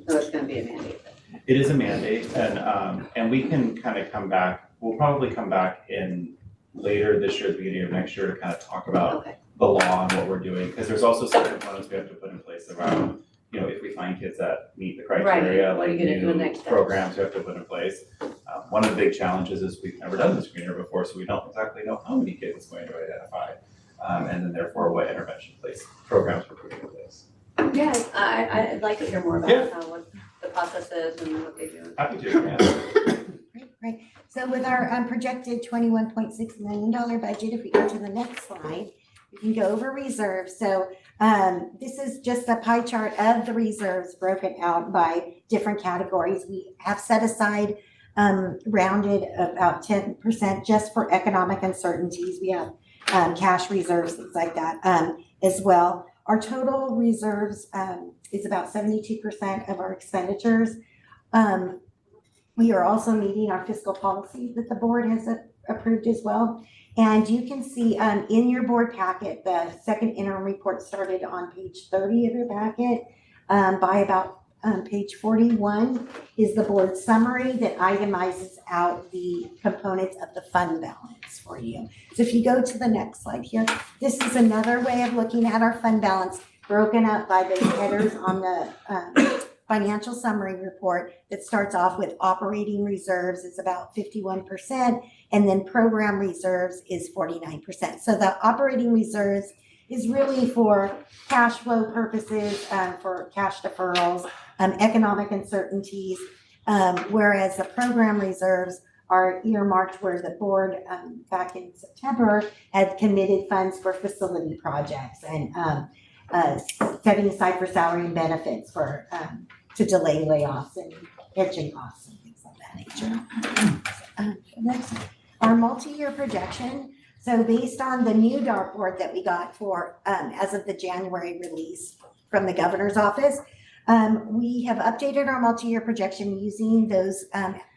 So it's gonna be a mandate. It is a mandate, and we can kind of come back we'll probably come back in later this year, beginning of next year, to kind of talk about Okay. the law and what we're doing, because there's also some components we have to put in place around, you know, if we find kids that meet the criteria, Right. What are like you gonna do new next steps? programs we have to put in place. One of the big challenges is we've never done the screener before, so we don't exactly know how many kids it's going to identify. And then therefore what intervention programs we're putting in place. Yes, I'd like to hear more Yeah. about what the process is and what they do. Happy to, yeah. Great. So with our projected $21.6 million budget, if we go to the next slide, we can go over reserves. So this is just a pie chart of the reserves broken out by different categories. We have set aside rounded about 10% just for economic uncertainties. We have cash reserves, things like that as well. Our total reserves is about 72% of our expenditures. We are also meeting our fiscal policy that the board has approved as well. And you can see in your board packet, the second interim report started on page 30 of your packet. By about page 41 is the board summary that itemizes out the components of the fund balance for you. So if you go to the next slide here, this is another way of looking at our fund balance broken up by the headers on the financial summary report that starts off with operating reserves is about 51%, and then program reserves is 49%. So the operating reserves is really for cash flow purposes, for cash deferrals, economic uncertainties, whereas the program reserves are earmarked where the board back in September had committed funds for facility projects and setting aside for salary and benefits for to delay layoffs and pension costs and things of that nature. Next, our multi-year projection. So based on the new dartboard that we got for as of the January release from the governor's office, we have updated our multi-year projection using those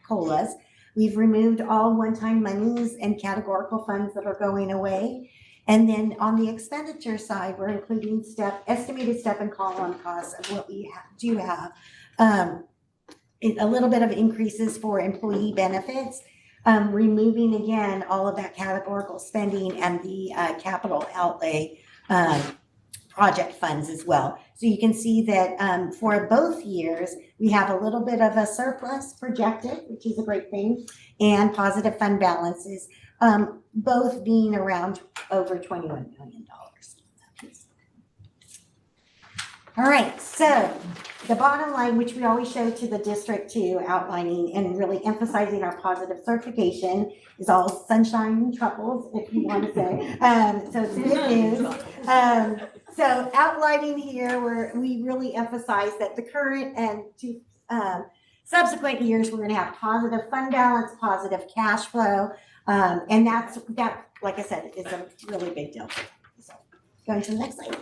COLAs. We've removed all one-time monies and categorical funds that are going away. And then on the expenditure side, we're including estimated step and column costs of what we do have. A little bit of increases for employee benefits, removing again all of that categorical spending and the capital outlay project funds as well. So you can see that for both years, we have a little bit of a surplus projected, which is a great thing, and positive fund balances, both being around over $21 million. All right, so the bottom line, which we always show to the district too, outlining and really emphasizing our positive certification, is all sunshine and truffles, if you want to say. So it's good news. So outlining here, where we really emphasize that the current and subsequent years, we're going to have positive fund balance, positive cash flow, and that, like I said, is a really big deal. So going to the next slide.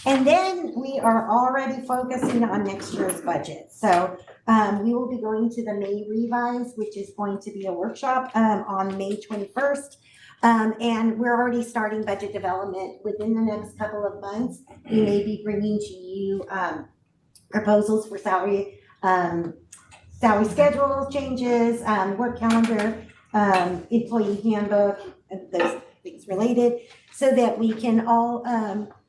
And then we are already focusing on next year's budget. So we will be going to the May revise, which is going to be a workshop on May 21st. And we're already starting budget development within the next couple of months. We may be bringing to you proposals for salary schedule changes, work calendar, employee handbook, and those things related, so that we can all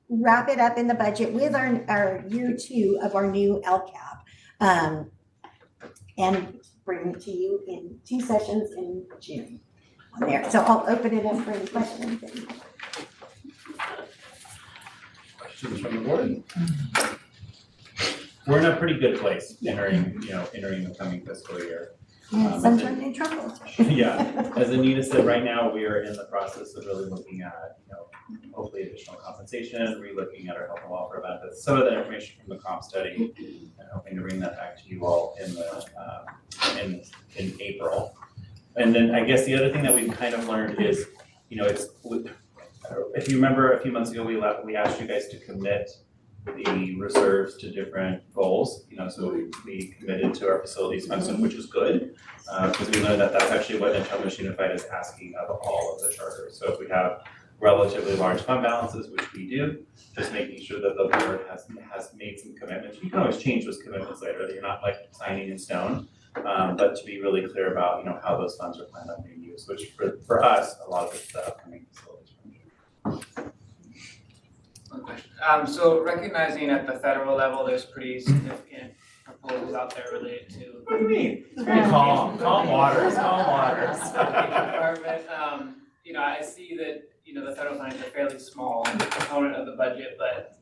wrap it up in the budget with our year 2 of our new LCAP, and bring it to you in 2 sessions in June on there. So I'll open it up for any questions. Questions from the board? We're in a pretty good place entering the coming fiscal year. Yeah, sunshine and truffles. Yeah, as Anita said, right now we are in the process of really looking at, hopefully additional compensation, re-looking at our health and welfare benefits, some of that information from the comp study, and hoping to bring that back to you all in April. And then I guess the other thing that we've kind of learned is, if you remember a few months ago, we asked you guys to commit the reserves to different goals, so we committed to our facilities fund, which is good, because we learned that that's actually what Natomas Unified is asking of all of the charters. So if we have relatively large fund balances, which we do, just making sure that the board has made some commitments. You can always change those commitments later, that you're not like signing in stone, but to be really clear about, how those funds are planned on being used, which for us, a lot of it's the upcoming facilities. One question. So recognizing at the federal level, there's pretty significant proposals out there related to. What do you mean? It's pretty calm waters. Department, I see that, the federal funds are a fairly small component of the budget, but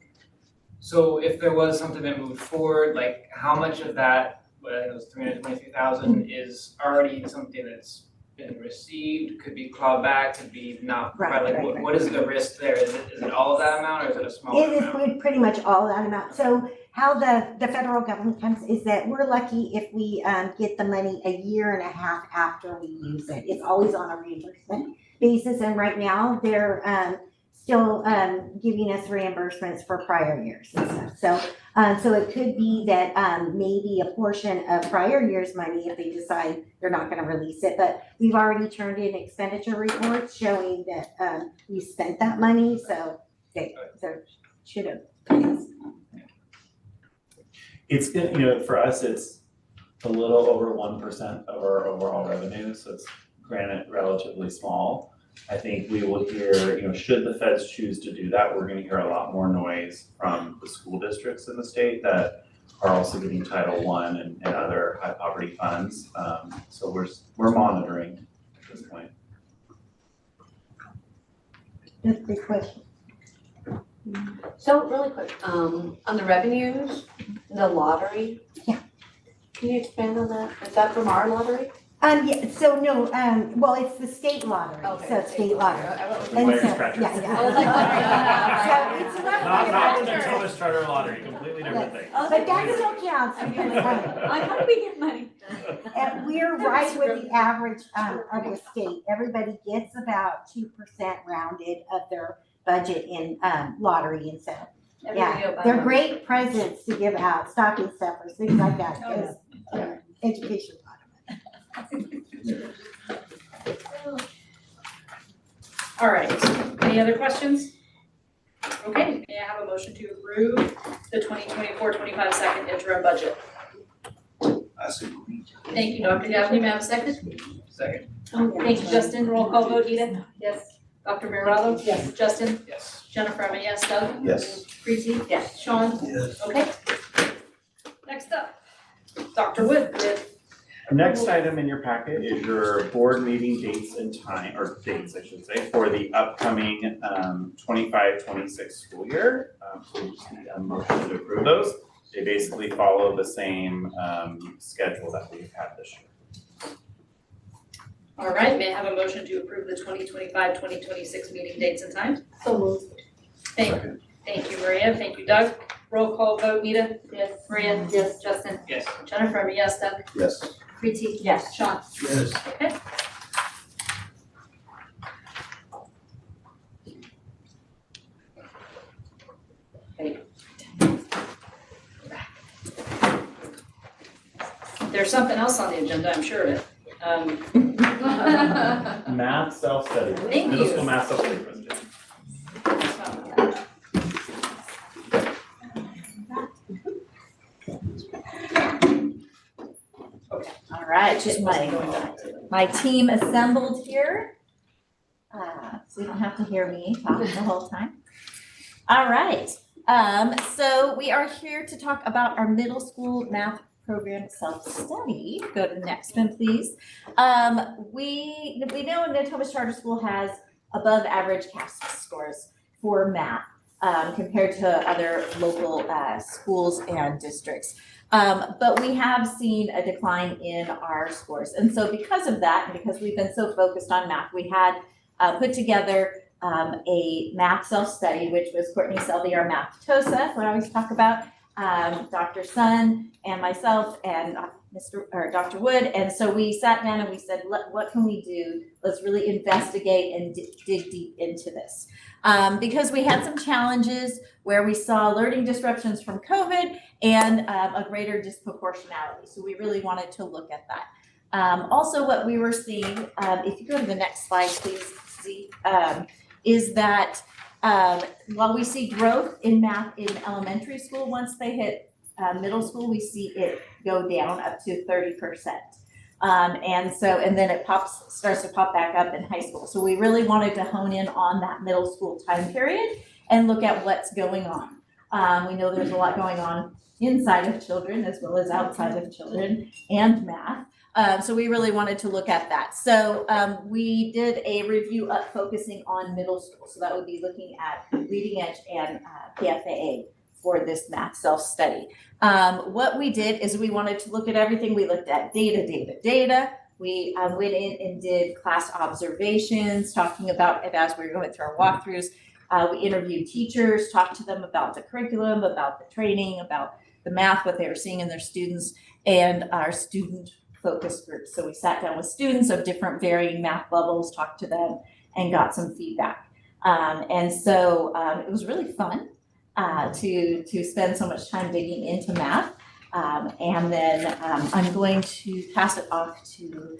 so if there was something that moved forward, like how much of that, what I think it was 323,000 is already something that's been received, could be clawed back, could be not provided, like what is the risk there? Is it all of that amount or is it a smaller amount? It is pretty much all that amount. So how the federal government comes is that we're lucky if we get the money a year and a half after we use it. It's always on a reimbursement basis, and right now they're still giving us reimbursements for prior years and stuff. So it could be that maybe a portion of prior year's money, if they decide they're not going to release it, but we've already turned in expenditure reports showing that we spent that money, so they should have paid us. It's, for us, it's a little over 1% of our overall revenue, so it's granted relatively small. I think we will hear, should the feds choose to do that, we're gonna hear a lot more noise from the school districts in the state that are also getting Title I and other high poverty funds. So we're monitoring at this point. That's a good question. So really quick, on the revenues, the lottery. Yeah. Can you expand on that? Is that from our lottery? Yeah, so no, well, it's the state lottery, Okay, so it's state lottery. And Players so, scratchers. yeah. I was like, So it's not Not the Thomas Charter Lottery, completely different thing. but that still counts because how do we get money? and we're right with the average of the state. Everybody gets about 2% rounded of their budget in lottery, and so they're great presents to give out, stocking stuffers, things like that, because education. All right, any other questions? Okay, may I have a motion to approve the 2024-25 second interim budget? Thank you, Dr. Gaffney, may I have a second? Second. Thank you, Justin, roll call vote, Edith? Yes. Dr. Maravalo? Yes. Justin? Yes. Jennifer, I'm a yes, Doug? Yes. Preeti? Yes. Sean? Yes. Okay. Next up, Dr. Wood with Next item in your packet is your board meeting dates and time, or dates, I should say, for the upcoming 25-26 school year. So we just need a motion to approve those. They basically follow the same schedule that we've had this year. All right, may I have a motion to approve the 2025-2026 meeting dates and times? So moved. Thank you, Maria. Thank you, Doug. Roll call vote, Nita? Yes. Maria? Yes. Justin? Yes. Jennifer, I'm a yes, Doug? Yes. Preeti? Yes. Sean? Yes. Okay. There's something else on the agenda, I'm sure of it. Math self-study, Thank middle you. school math self-study presentation. All right, get my team assembled here. So you don't have to hear me talking the whole time. All right, so we are here to talk about our middle school math program self-study. Go to the next one, please. We know Natoma Charter School has above average CAST scores for math compared to other local schools and districts. But we have seen a decline in our scores. And so because of that, and because we've been so focused on math, we had put together a math self-study, which was Courtney Selvey, our math TOSA, what I always talk about, Dr. Sun and myself and Dr. Wood. And so we sat down and we said, what can we do? Let's really investigate and dig deep into this. Because we had some challenges where we saw learning disruptions from COVID and a greater disproportionality. So we really wanted to look at that. Also what we were seeing, if you go to the next slide, please, see, is that while we see growth in math in elementary school, once they hit middle school, we see it go down up to 30%. And then it starts to pop back up in high school. So we really wanted to hone in on that middle school time period and look at what's going on. We know there's a lot going on inside of children as well as outside of children and math. So we really wanted to look at that. So we did a review focusing on middle school. So that would be looking at Leading Edge and PFAA for this math self-study. What we did is we wanted to look at everything. We looked at data. We went in and did class observations, talking about it as we were going through our walkthroughs. We interviewed teachers, talked to them about the curriculum, about the training, about the math, what they were seeing in their students, and our student focus groups. So we sat down with students of different varying math levels, talked to them, and got some feedback. So it was really fun to spend so much time digging into math. And then I'm going to pass it off to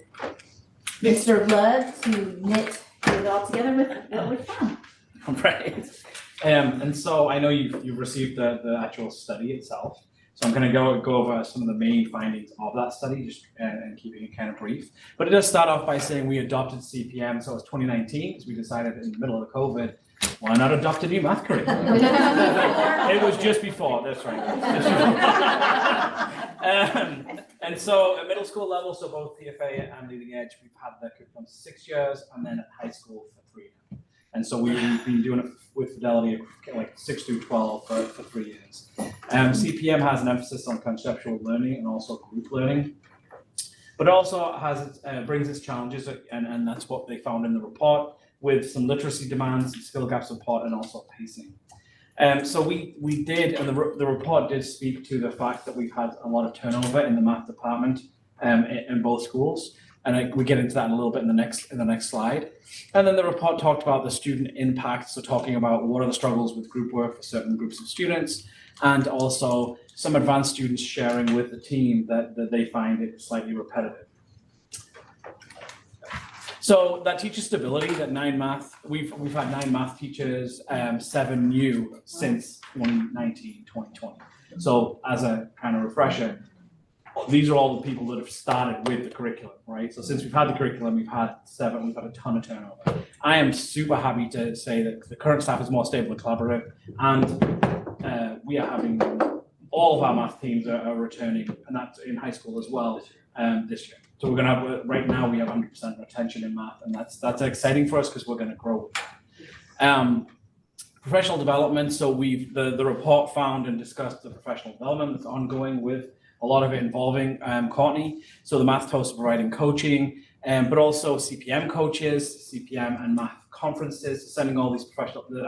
Mr. Love to knit it all together with what we found. Right. And so I know you've received the actual study itself. So I'm going to go over some of the main findings of that study, just and keeping it kind of brief. But it does start off by saying we adopted CPM. So it was 2019 because we decided in the middle of the COVID, why not adopt a new math curriculum? It was just before, that's right. And so at middle school level, so both PFA and Leading Edge, we've had the curriculum 6 years, and then at high school for 3 now. And so we've been doing it with fidelity of like 6 through 12 for 3 years. CPM has an emphasis on conceptual learning and also group learning, but it also has brings its challenges, and that's what they found in the report, with some literacy demands, skill gap support, and also pacing. So we did, and the report did speak to the fact that we've had a lot of turnover in the math department in both schools. And we get into that in a little bit in the next slide. And then the report talked about the student impact, so talking about what are the struggles with group work for certain groups of students, and also some advanced students sharing with the team that they find it slightly repetitive. So that teacher stability, that 9 math, we've had 9 math teachers, 7 new since 2019, 2020. So as a kind of refresher, these are all the people that have started with the curriculum, right? So since we've had the curriculum, we've had 7, we've had a ton of turnover. I am super happy to say that the current staff is more stable and collaborative, and we are having all of our math teams are returning, and that's in high school as well this year. So we're gonna have, right now we have 100% retention in math, and that's exciting for us because we're gonna grow. Professional development, so the report found and discussed the professional development that's ongoing, with a lot of it involving Courtney. So the math hosts are providing coaching, but also CPM coaches, CPM and math conferences, sending all these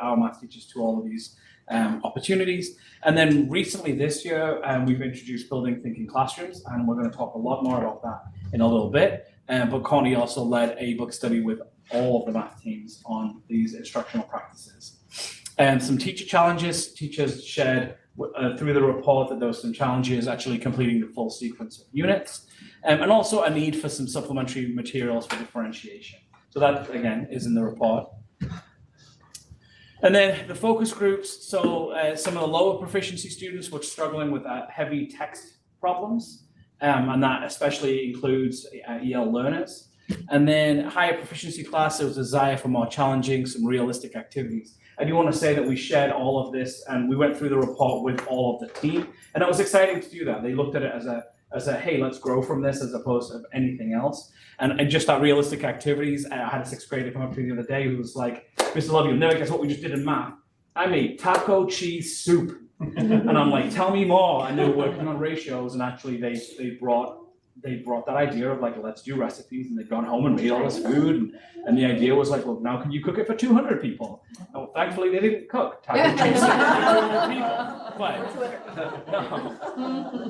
our math teachers to all of these opportunities. And then recently this year, we've introduced building thinking classrooms, and we're going to talk a lot more about that in a little bit. But Courtney also led a book study with all of the math teams on these instructional practices. Some teacher challenges. Teachers shared through the report that there were some challenges actually completing the full sequence of units, and also a need for some supplementary materials for differentiation. So that, again, is in the report. And then the focus groups, so some of the lower proficiency students were struggling with heavy text problems, and that especially includes EL learners. And then higher proficiency class, there was a desire for more challenging, some realistic activities. I do want to say that we shared all of this, and we went through the report with all of the team, and it was exciting to do that. They looked at it as a hey, let's grow from this, as opposed to anything else. And just that realistic activities. I had a 6th grader come up to me the other day who was like, Mr. Love, you'll never guess what we just did in math. I made taco cheese soup. And I'm like, tell me more. And they were working on ratios, and actually they brought that idea of like, let's do recipes, and they've gone home and made all this food, and the idea was like, well, now can you cook it for 200 people? Oh, thankfully they didn't cook taco cheese for 200 people,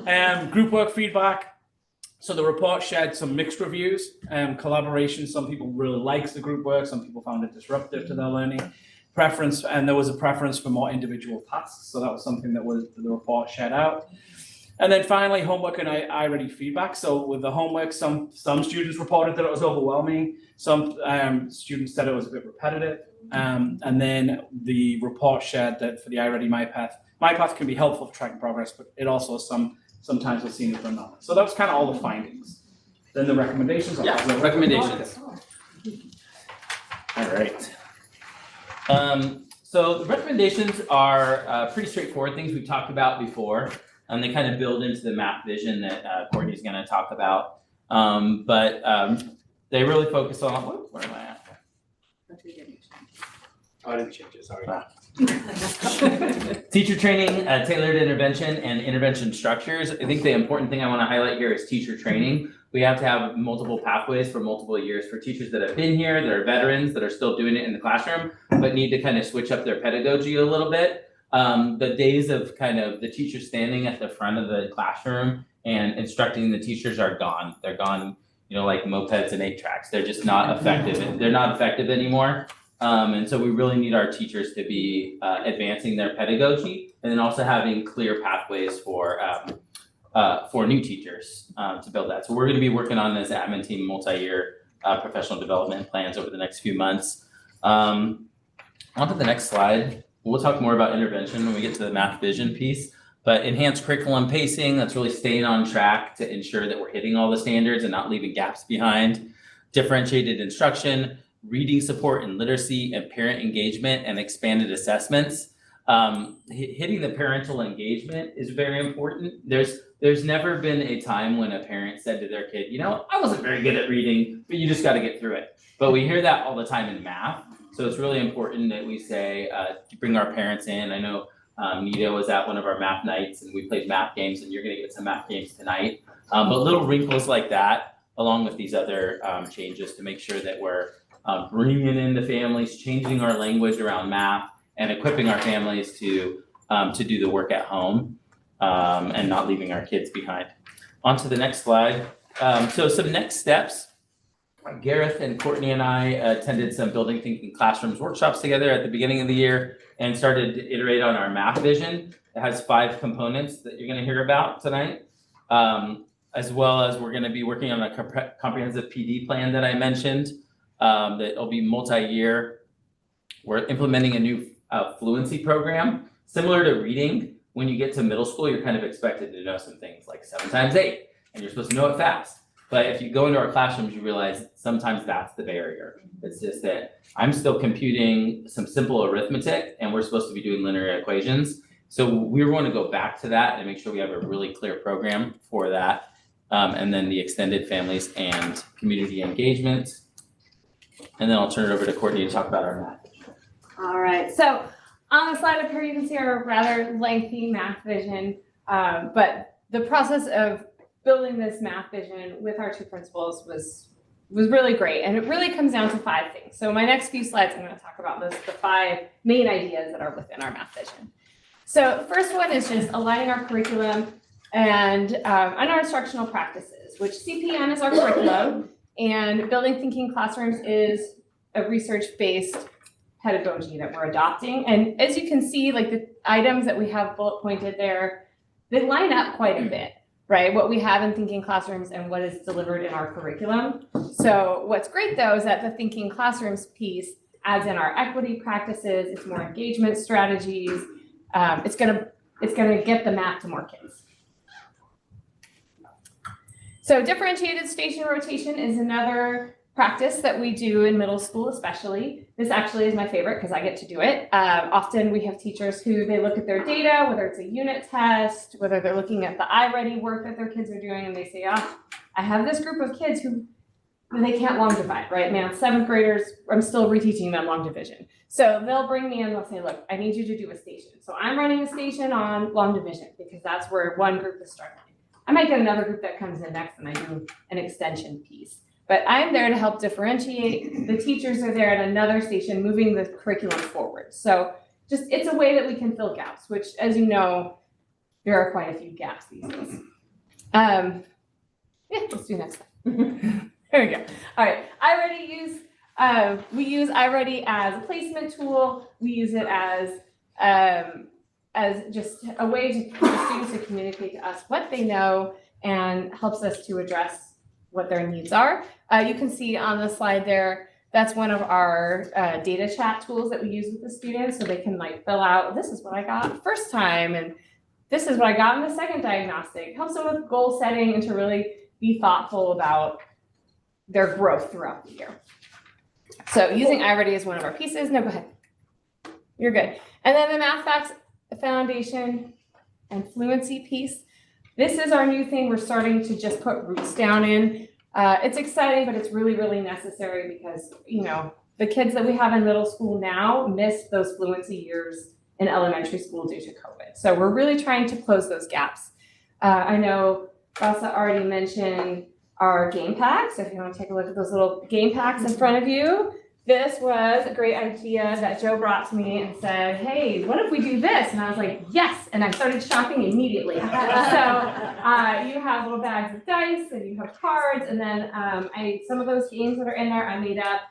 but group work feedback. So the report shared some mixed reviews, collaboration. Some people really liked the group work, some people found it disruptive to their learning. Preference, and there was a preference for more individual tasks, so that was something that the report shared out. And then finally, homework and I-ready feedback. So with the homework, some students reported that it was overwhelming. Some students said it was a bit repetitive. And then the report shared that for the iReady MyPath can be helpful for tracking progress, but it also sometimes was seen as redundant. So that was kind of all the findings. Then the recommendations. Yeah, recommendations. All right. So the recommendations are pretty straightforward, things we've talked about before. They kind of build into the math vision that Courtney's going to talk about. But they really focus on, where am I at? Oh, I didn't change it, sorry. Teacher training, tailored intervention, and intervention structures. I think the important thing I want to highlight here is teacher training. We have to have multiple pathways for multiple years for teachers that have been here, that are veterans, that are still doing it in the classroom, but need to kind of switch up their pedagogy a little bit. The days of kind of the teacher standing at the front of the classroom and instructing the teachers are gone. They're gone, like mopeds and 8-tracks. They're just not effective. They're not effective anymore. And so we really need our teachers to be advancing their pedagogy and then also having clear pathways for new teachers to build that. So we're going to be working on this admin team multi-year professional development plans over the next few months. On to the next slide. We'll talk more about intervention when we get to the math vision piece, but enhanced curriculum pacing, that's really staying on track to ensure that we're hitting all the standards and not leaving gaps behind. Differentiated instruction, reading support and literacy, and parent engagement and expanded assessments. Hitting the parental engagement is very important. There's never been a time when a parent said to their kid, I wasn't very good at reading, but you just got to get through it. But we hear that all the time in math. So it's really important that we say, to bring our parents in. I know Nita was at one of our math nights and we played math games, and you're going to get some math games tonight. But little wrinkles like that, along with these other changes to make sure that we're bringing in the families, changing our language around math, and equipping our families to do the work at home and not leaving our kids behind. On to the next slide. So some next steps. Gareth and Courtney and I attended some Building Thinking Classrooms workshops together at the beginning of the year and started to iterate on our math vision. It has 5 components that you're going to hear about tonight, as well as we're going to be working on a comprehensive PD plan that I mentioned that'll be multi-year. We're implementing a new fluency program. Similar to reading, when you get to middle school, you're kind of expected to know some things like 7 times 8, and you're supposed to know it fast. But if you go into our classrooms, you realize sometimes that's the barrier. It's just that I'm still computing some simple arithmetic, and we're supposed to be doing linear equations. So we want to go back to that and make sure we have a really clear program for that. And then the extended families and community engagement. And then I'll turn it over to Courtney to talk about our math. All right, so on the slide up here, you can see our rather lengthy math vision, but the process of building this math vision with our 2 principals was really great, and it really comes down to 5 things. So my next few slides, I'm going to talk about the 5 main ideas that are within our math vision. So the first one is just aligning our curriculum and our instructional practices, which CPN is our curriculum, and Building Thinking Classrooms is a research-based pedagogy that we're adopting. And as you can see, like the items that we have bullet pointed there, they line up quite a bit, right? What we have in Thinking Classrooms and what is delivered in our curriculum. So what's great though is that the Thinking Classrooms piece adds in our equity practices, it's more engagement strategies. It's gonna get the math to more kids. So differentiated station rotation is another practice that we do in middle school especially. This actually is my favorite because I get to do it. Often we have teachers who they look at their data, whether it's a unit test, whether they're looking at the iReady work that their kids are doing, and they say, I have this group of kids who they can't long divide, right? Man, 7th graders, I'm still reteaching them long division. So they'll bring me in, they'll say, look, I need you to do a station. So I'm running a station on long division because that's where one group is starting. I might get another group that comes in next and I do an extension piece. But I'm there to help differentiate. The teachers are there at another station moving the curriculum forward. So just it's a way that we can fill gaps, which as you know, there are quite a few gaps these days. Yeah, let's do next slide. There we go. All right, we use iReady as a placement tool. We use it as just a way for the students to communicate to us what they know and helps us to address what their needs are. You can see on the slide there that's one of our data chat tools that we use with the students, so they can like fill out, this is what I got first time, and this is what I got in the second diagnostic. Helps them with goal setting and to really be thoughtful about their growth throughout the year. So using iReady is one of our pieces. No, go ahead. You're good. And then the Math Facts Foundation and Fluency piece. This is our new thing. We're starting to just put roots down in. It's exciting, but it's really, really necessary because, you know, the kids that we have in middle school now missed those fluency years in elementary school due to COVID. So we're really trying to close those gaps. I know Rasa already mentioned our game packs. So if you want to take a look at those little game packs in front of you, this was a great idea that Joe brought to me and said, hey, what if we do this? And I was like, yes. And I started shopping immediately. So you have little bags of dice and you have cards. And then some of those games that are in there, I made up.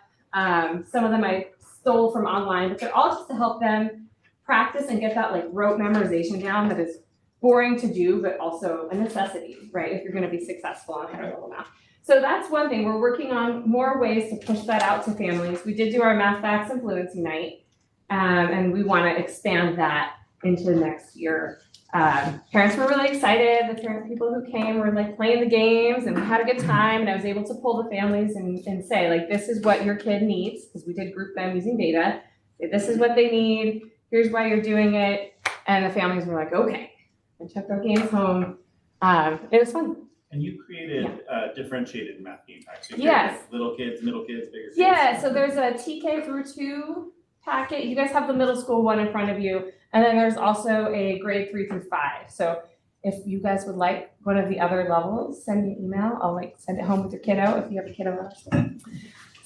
Some of them I stole from online, but they're all just to help them practice and get that like rote memorization down that is boring to do, but also a necessity, right? If you're going to be successful on higher level math. So that's one thing. We're working on more ways to push that out to families. We did do our Math Facts and Fluency Night, and we want to expand that into next year. Parents were really excited. The people who came were like playing the games, and we had a good time. And I was able to pull the families and say, like, this is what your kid needs, because we did group them using data. This is what they need. Here's why you're doing it. And the families were like, okay, and took their games home. It was fun. And you created differentiated math game packs. So you Yes. created, like, little kids, middle kids, bigger kids. Yeah, so there's a TK through 2 packet. You guys have the middle school one in front of you. And then there's also a grade 3 through 5. So if you guys would like one of the other levels, send me an email. I'll like send it home with your kiddo if you have a kiddo.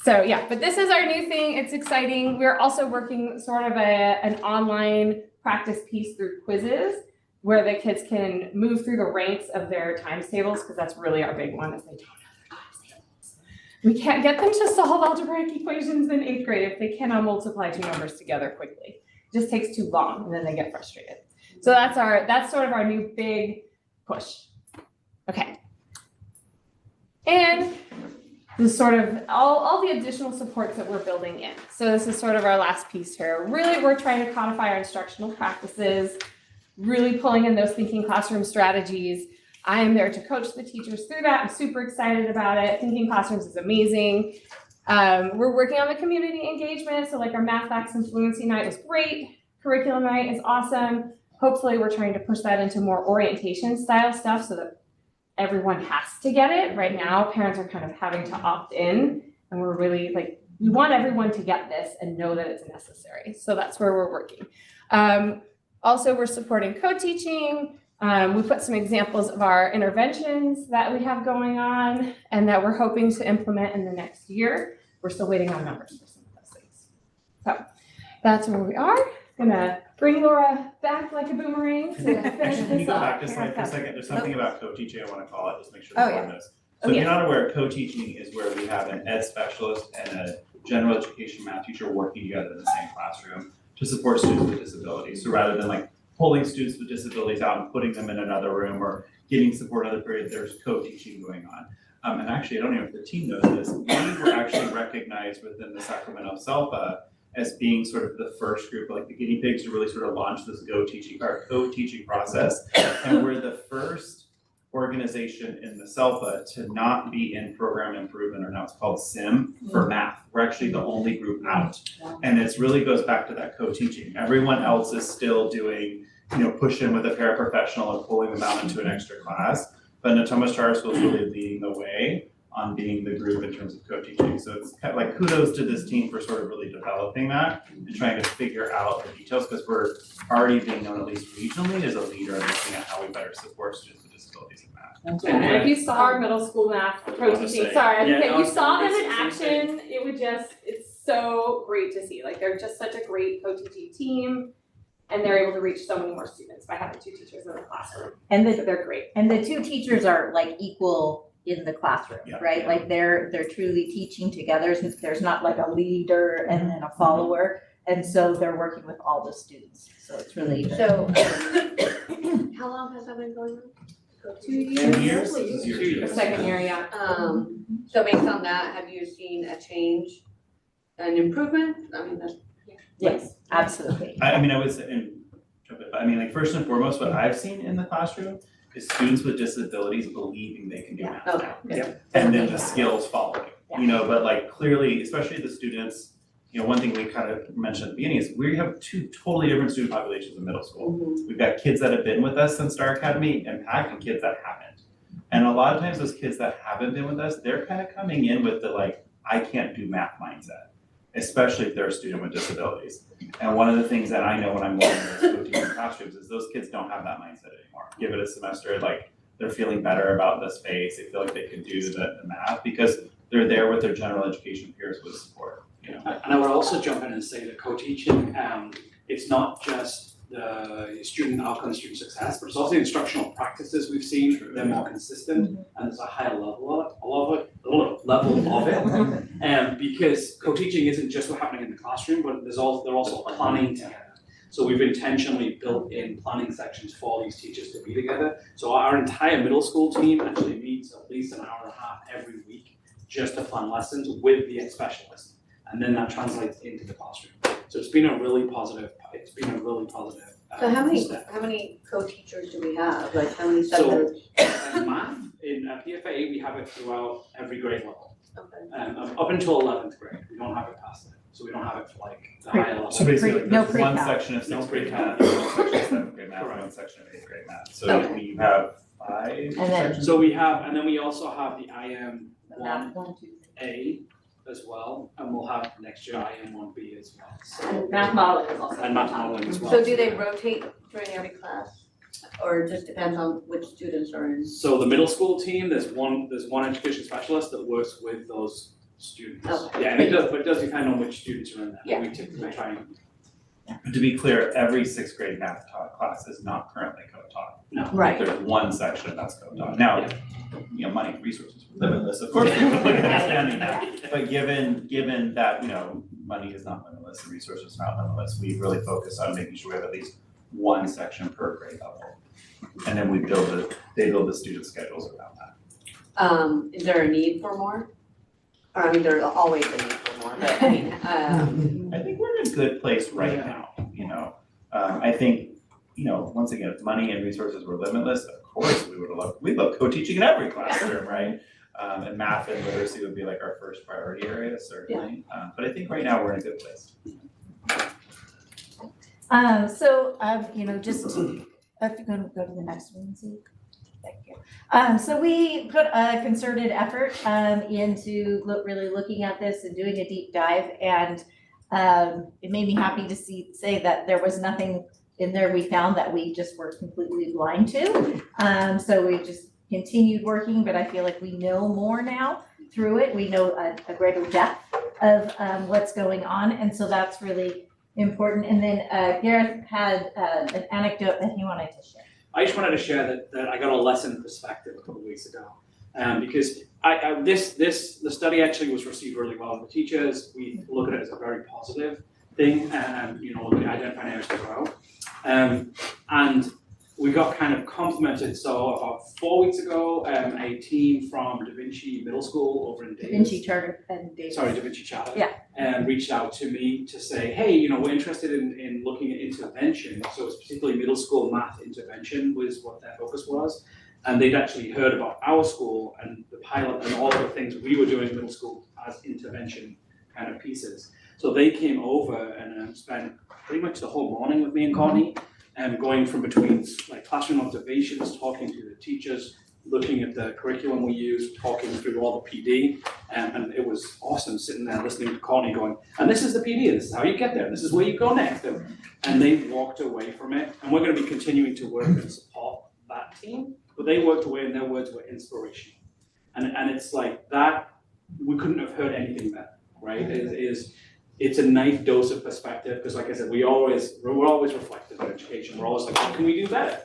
So yeah, but this is our new thing. It's exciting. We're also working sort of an online practice piece through quizzes, where the kids can move through the ranks of their times tables, because that's really our big one, is they don't have their times tables. We can't get them to solve algebraic equations in 8th grade if they cannot multiply 2 numbers together quickly. It just takes too long, and then they get frustrated. So that's sort of our new big push. Okay. And this is sort of all the additional supports that we're building in. So this is sort of our last piece here. Really, we're trying to codify our instructional practices, really pulling in those thinking classroom strategies. I am there to coach the teachers through that. I'm super excited about it. Thinking Classrooms is amazing. We're working on the community engagement. So like our Math Facts and Fluency Night was great. Curriculum Night is awesome. Hopefully we're trying to push that into more orientation style stuff so that everyone has to get it. Right now, parents are kind of having to opt in, and we're really like, we want everyone to get this and know that it's necessary. So that's where we're working. Also, we're supporting co-teaching. We put some examples of our interventions that we have going on and that we're hoping to implement in the next year. We're still waiting on numbers for some of those things. So that's where we are. Gonna bring Laura back like a boomerang to finish Actually, can you this go up. back just like for a second? There's something about co-teaching I want to call out, just make sure Oh, the yeah. board knows. Oh, So if you're yeah. not aware, co-teaching is where we have an ed specialist and a general education math teacher working together in the same classroom to support students with disabilities. So rather than like pulling students with disabilities out and putting them in another room or getting support in other periods, there's co-teaching going on. And actually, I don't know if the team knows this, we were actually recognized within the Sacramento SELPA as being sort of the first group, like the guinea pigs, to really sort of launch this co-teaching process. And we're the first organization in the SELPA to not be in program improvement, or now it's called SIM, for math. We're actually the only group out. And it really goes back to that co-teaching. Everyone else is still doing, push in with a paraprofessional and pulling them out into an extra class. But Natomas Charter School is really leading the way on being the group in terms of co-teaching. So it's kind of like kudos to this team for sort of really developing that and trying to figure out the details, because we're already being known, at least regionally, as a leader in looking at how we better support students with disabilities in math. And if you saw our middle school math co-teaching, if you saw them in it's action, it's so great to see. Like, they're just such a great co-teaching team, and they're able to reach so many more students by having 2 teachers in the classroom. And they're great. And the 2 teachers are like equal in the classroom, right? Like they're truly teaching together. There's not like a leader and then a follower. And so they're working with all the students. So it's really So, how long has that been going on? 2 years. 2 years? This is year 2. The second year, yeah. So based on that, have you seen a change an improvement? I mean, that's. Yes, absolutely. I mean, I would say, and jump in, but I mean, like, first and foremost, what I've seen in the classroom is students with disabilities believing they can do math. Okay, good. And then the skills following, you know, but like clearly, especially the students, you know, one thing we kind of mentioned at the beginning is we have two totally different student populations in middle school. We've got kids that have been with us since Star Academy and PAC, and kids that haven't. And a lot of times those kids that haven't been with us, they're kind of coming in with the like, I can't do math mindset, especially if they're a student with disabilities. And one of the things that I know when I'm going to those coaching classrooms is those kids don't have that mindset anymore. Give it a semester, like they're feeling better about the space, they feel like they can do the math because they're there with their general education peers with support, you know. And I would also jump in and say that co-teaching, it's not just the student outcome, student success, but it's also the instructional practices we've seen. They're more consistent and there's a higher level of it. Because co-teaching isn't just what's happening in the classroom, but they're also planning together. So we've intentionally built in planning sections for these teachers to be together. So our entire middle school team actually meets at least an hour and a half every week just to plan lessons with the specialist. And then that translates into the classroom. So it's been a really positive So how step. many co-teachers do we have? Like how many So subjects? in math, in PFA, we have it throughout every grade level. Okay. Up until 11th grade, we don't have it past that. So we don't have it for like the higher level. So basically, No like, there's one pre-calc. section of No sixth grade pre-calc. math, one section of seventh grade math, one section of eighth grade math. So Okay. you have 5 And then- sections. So we have, and then we also have the IM Math 1A as well, and we'll have next year IM 1B as well. So- And math modeling is also. And math modeling as well. So do they rotate during every class? Or it just depends on which students are in? So the middle school team, there's one education specialist that works with those students. Okay. Yeah, and it does depend on which students are in there. Yeah. We typically try and. But to be clear, every sixth grade math taught class is not currently co-taught. No. Right. There's one section that's co-taught. Now, you know, money, resources, limitless, of course, we look at expanding that. But given that, you know, money is not limitless, and resources are not limitless, we really focus on making sure we have at least one section per grade level. And then they build the student schedules around that. Is there a need for more? Or I mean, there's always a need for more, but I mean, I think we're in a good place right now, you know. I think, you know, once again, if money and resources were limitless, of course, we love co-teaching in every classroom, right? And math and literacy would be like our first priority area, certainly. But I think right now we're in a good place. You know, just, if you're gonna go to the next one, Zeke. Thank you. So we put a concerted effort, into really looking at this and doing a deep dive, and, it made me happy to say that there was nothing in there we found that we just were completely blind to. So we just continued working, but I feel like we know more now through it. We know a greater depth of, what's going on, and so that's really important. And then Gareth had an anecdote that he wanted to share. I just wanted to share that I got a lesson perspective a couple of weeks ago. Because the study actually was received really well with the teachers. We look at it as a very positive thing, and you know, identifying areas to grow. And we got kind of complimented. So about 4 weeks ago, a team from Da Vinci Middle School over in Davis. Da Vinci Charter and Davis. Sorry, Da Vinci Charter. Yeah. And reached out to me to say, hey, you know, we're interested in looking at intervention. So it's particularly middle school math intervention was what their focus was. And they'd actually heard about our school and the pilot and all of the things we were doing in middle school as intervention kind of pieces. So they came over and spent pretty much the whole morning with me and Courtney, going from between like classroom observations, talking to the teachers, looking at the curriculum we use, talking through all the PD, and it was awesome sitting there listening to Courtney going, and this is the PD, and this is how you get there, and this is where you go next. And they walked away from it, and we're going to be continuing to work and support that team, but they worked away and their words were inspirational. And it's like that, we couldn't have heard anything better, right? It's a nice dose of perspective, because like I said, we're always reflective on education. We're always like, how can we do better?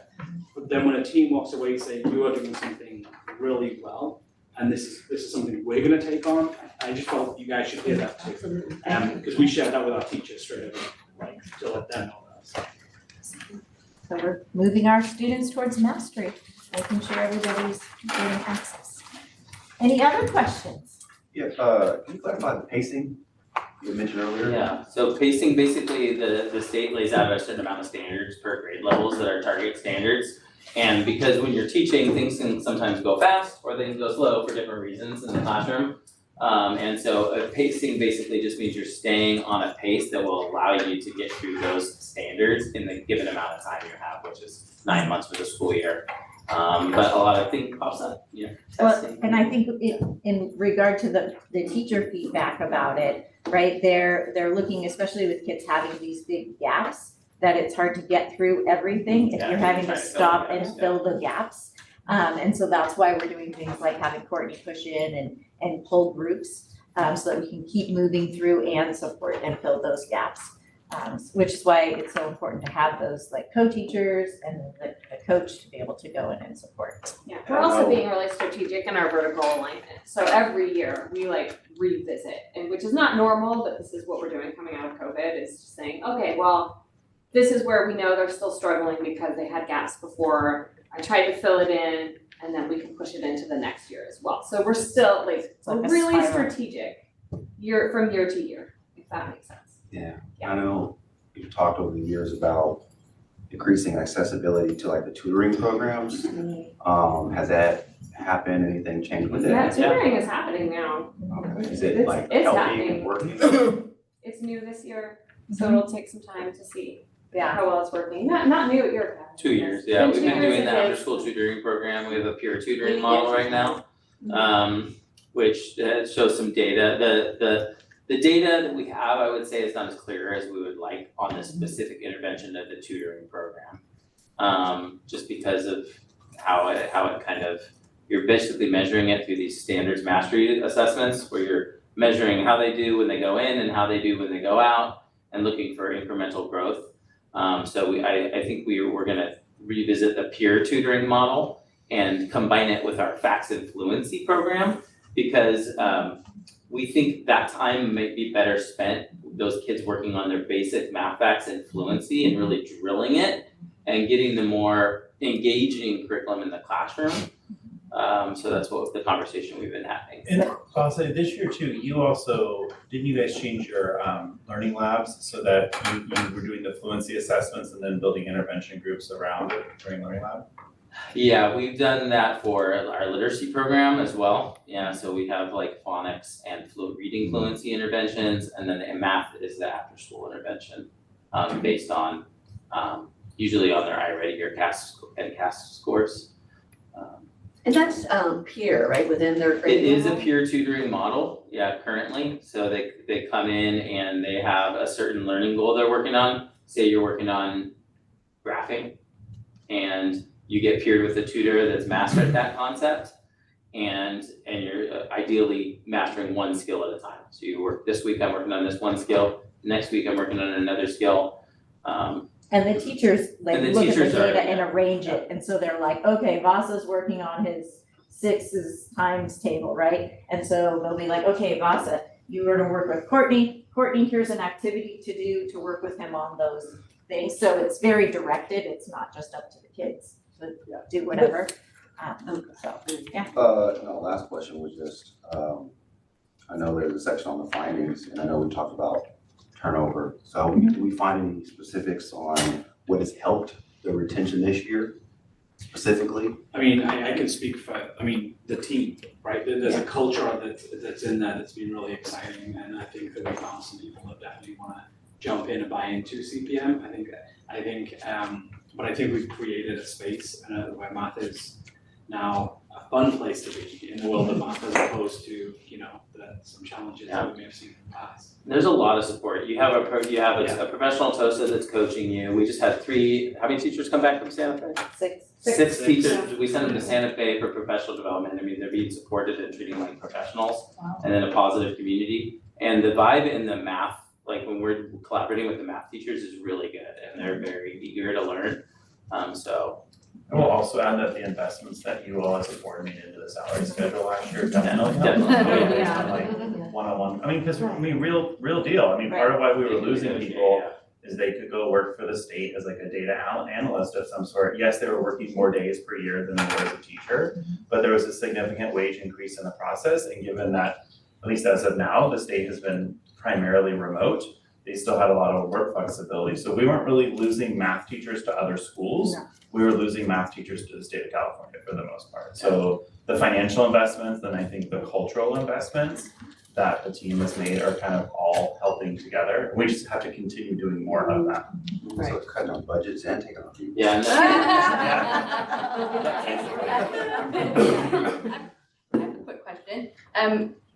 But then when a team walks away saying, you are doing something really well, and this is something we're gonna take on, I just felt you guys should hear that too. Because we shared that with our teachers straight away, like, to let them know that. So we're moving our students towards mastery, making sure everybody's getting access. Any other questions? Yeah, can you clarify the pacing? you mentioned earlier? Yeah, so pacing, basically, the state lays out a certain amount of standards per grade levels that are target standards. And because when you're teaching, things can sometimes go fast or things go slow for different reasons in the classroom. And so pacing basically just means you're staying on a pace that will allow you to get through those standards in the given amount of time you have, which is 9 months for the school year. But a lot of things pops up, testing. Well, and I think in regard to the teacher feedback about it, right, they're looking, especially with kids having these big gaps, that it's hard to get through everything if you're having to stop and fill the gaps. And so that's why we're doing things like having Courtney push in and pull groups, so that we can keep moving through and support and fill those gaps. Which is why it's so important to have those like co-teachers and the coach to be able to go in and support. Yeah, we're also being really strategic in our vertical alignment. So every year we like revisit, and which is not normal, but this is what we're doing coming out of COVID, is just saying, okay, well, this is where we know they're still struggling because they had gaps before. I tried to fill it in, and then we can push it into the next year as well. So we're still like really strategic from year to year, if that makes sense. Yeah, I know you've talked over the years about increasing accessibility to like the tutoring programs. Has that happened? Anything changed with that? Yeah, tutoring is happening now. Okay. Is it like it's healthy happening. and working? It's new this year, so it'll take some time to see Yeah. how well it's working. Not new at your capacity. 2 years, yeah, Been we've 2 been years doing the it is. after school tutoring program, we have a peer tutoring Yeah. model right now. Which shows some data, the data that we have, I would say, is not as clear as we would like on the specific intervention of the tutoring program. Just because of how it kind of, you're basically measuring it through these standards mastery assessments, where you're measuring how they do when they go in and how they do when they go out, and looking for incremental growth. So I think we're gonna revisit the peer tutoring model and combine it with our facts and fluency program, because we think that time might be better spent with those kids working on their basic math facts and fluency and really drilling it and getting the more engaging curriculum in the classroom. So that's what the conversation we've been having. And I'll say this year too, you also, didn't you guys change your learning labs so that you were doing the fluency assessments and then building intervention groups around it during learning lab? Yeah, we've done that for our literacy program as well. Yeah, so we have like phonics and reading fluency interventions, and then the math is the after school intervention, based on usually on their iReady or CAST scores. And that's peer, right, within their It grade is a level? peer tutoring model, yeah, currently. So they come in and they have a certain learning goal they're working on. Say you're working on graphing, and you get paired with a tutor that's mastered that concept, and you're ideally mastering one skill at a time. So you work, this week I'm working on this one skill, next week I'm working on another skill. And the teachers like And the look at the teachers are- data and arrange it, and so they're like, okay, Vasa's working on his sixes times table, right? And so they'll be like, okay, Vasa, you're gonna work with Courtney. Courtney, here's an activity to do to work with him on those things. So it's very directed, it's not just up to the kids to do whatever. So, yeah. No, last question was just, I know there's a section on the findings, and I know we talked about turnover. So do we find any specifics on what has helped the retention this year specifically? I mean, I can speak for, the team, right? There's a culture that's in there that's been really exciting, and I think that we found some people that definitely wanna jump in and buy into CPM. But I think we've created a space where math is now a fun place to be in the world of math, as opposed to, some challenges that we may have seen in the past. There's a lot of support. You have a professional TOSA that's coaching you. We just had how many teachers come back from Santa Fe? Six teachers. We sent them to Santa Fe for professional development. I mean, they're being supported and treating like professionals. Wow. And then a positive community. And the vibe in the math, like when we're collaborating with the math teachers, is really good, and they're very eager to learn. I will also add that the investments that you all as a board made into the salary schedule last year definitely Definitely. based on like one-on-one, real deal. Part of why we were losing people is they could go work for the state as like a data analyst of some sort. Yes, they were working more days per year than they were as a teacher, but there was a significant wage increase in the process, and given that at least as of now, the state has been primarily remote. They still had a lot of work flexibility, so we weren't really losing math teachers to other schools. No. We were losing math teachers to the state of California for the most part. So the financial investments, and I think the cultural investments that the team has made are kind of all helping together. We just have to continue doing more of that. So it's cutting on budgets and taking on people. Yeah. I have a quick question.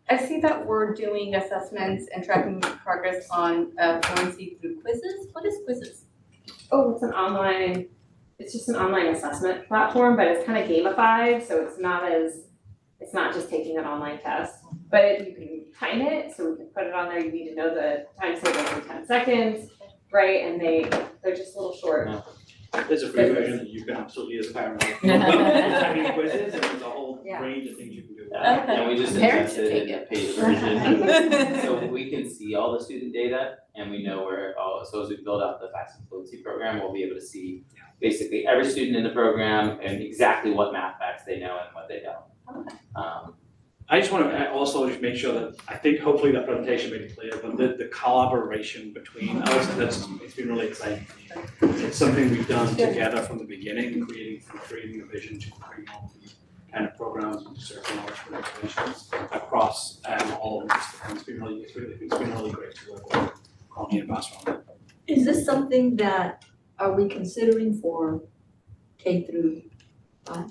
I see that we're doing assessments and tracking progress on fluency through quizzes. What is quizzes? Oh, it's just an online assessment platform, but it's kind of gamified, so it's not just taking an online test. But you can time it, so we can put it on there. You need to know the time tables in 10 seconds, right? And they're just little short. There's a free version that you can absolutely as a parent. Having quizzes, and there's a whole range of things you can do. And we just Parents should invested take in a paid version. So we can see all the student data and we know where so as we build out the Facts and Fluency program, we'll be able to see basically every student in the program and exactly what math facts they know and what they don't. I just want to also just make sure that, I think hopefully that presentation made it clear, but the collaboration between us, it's been really exciting. It's something we've done together from the beginning, creating a vision to create all the kind of programs and circle knowledge for interventions across all of this. It's been really great to work with Courtney and Basra on that. Is this something that are we considering for K through 5?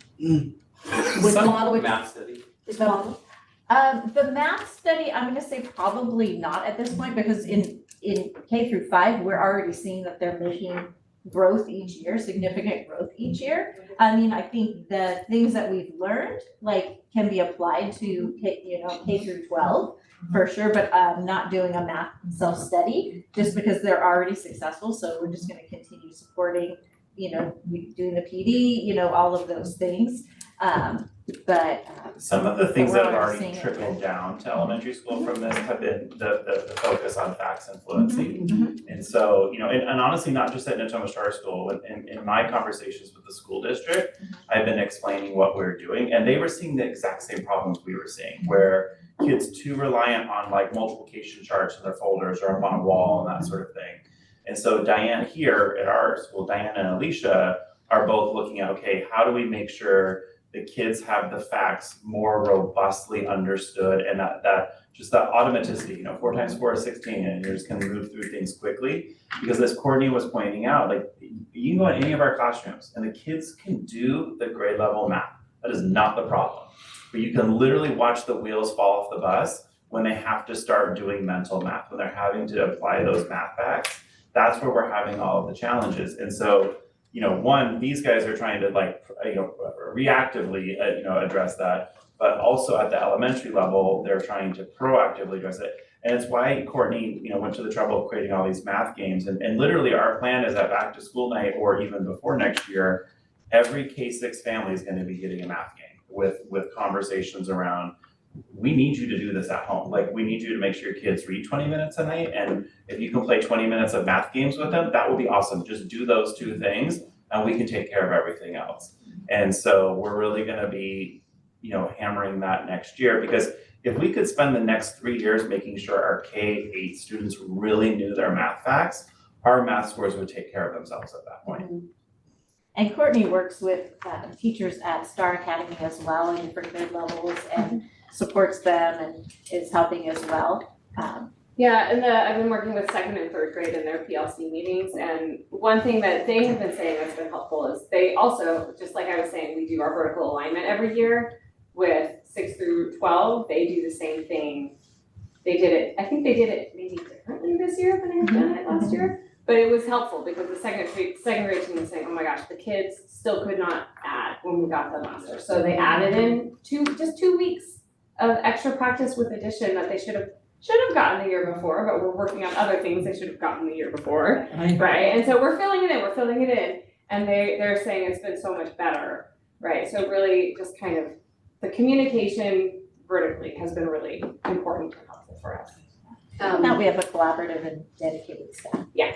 With model math study. Is model? The math study, I'm gonna say probably not at this point, because in K through 5, we're already seeing that they're making growth each year, significant growth each year. I mean, I think the things that we've learned, like, can be applied to K through 12 for sure, but not doing a math self-study just because they're already successful. So we're just gonna continue supporting, doing the PD, all of those things. But some of the things that have we're already seeing it. trickled down to elementary school from this have been the focus on facts and fluency. And so, and honestly, not just at Natoma Charter School, in my conversations with the school district, I've been explaining what we're doing, and they were seeing the exact same problems we were seeing, where kids too reliant on like multiplication charts in their folders or up on a wall and that sort of thing. And so Diane here at our school, Diane and Alicia, are both looking at, okay, how do we make sure the kids have the facts more robustly understood, and that just that automaticity, 4 times 4 is 16, and you're just gonna move through things quickly. Because as Courtney was pointing out, like, you can go in any of our classrooms and the kids can do the grade level math. That is not the problem. But you can literally watch the wheels fall off the bus when they have to start doing mental math, when they're having to apply those math facts. That's where we're having all of the challenges. And so, one, these guys are trying to reactively, address that, but also at the elementary level, they're trying to proactively address it. And it's why Courtney, went to the trouble of creating all these math games. And literally our plan is that back to school night or even before next year, every K-6 family is gonna be getting a math game with conversations around, we need you to do this at home. Like, we need you to make sure your kids read 20 minutes a night. And if you can play 20 minutes of math games with them, that would be awesome. Just do those 2 things and we can take care of everything else. And so we're really gonna be, hammering that next year, because if we could spend the next 3 years making sure our K-8 students really knew their math facts, our math scores would take care of themselves at that point. And Courtney works with teachers at Star Academy as well in different grade levels and supports them and is helping as well. Yeah, and I've been working with 2nd and 3rd grade in their PLC meetings, and one thing that they have been saying that's been helpful is they also, just like I was saying, we do our vertical alignment every year with 6 through 12. They do the same thing. I think they did it maybe differently this year than I had done it last year, but it was helpful because the second grade team was saying, oh my gosh, the kids still could not add when we got them last year. So they added in just 2 weeks of extra practice with addition that they should have gotten the year before, but we're working on other things they should have gotten the year before, right? And so we're filling it in, and they're saying it's been so much better, right? So really just kind of the communication vertically has been really important and helpful for us. Now we have a collaborative and dedicated staff. Yeah.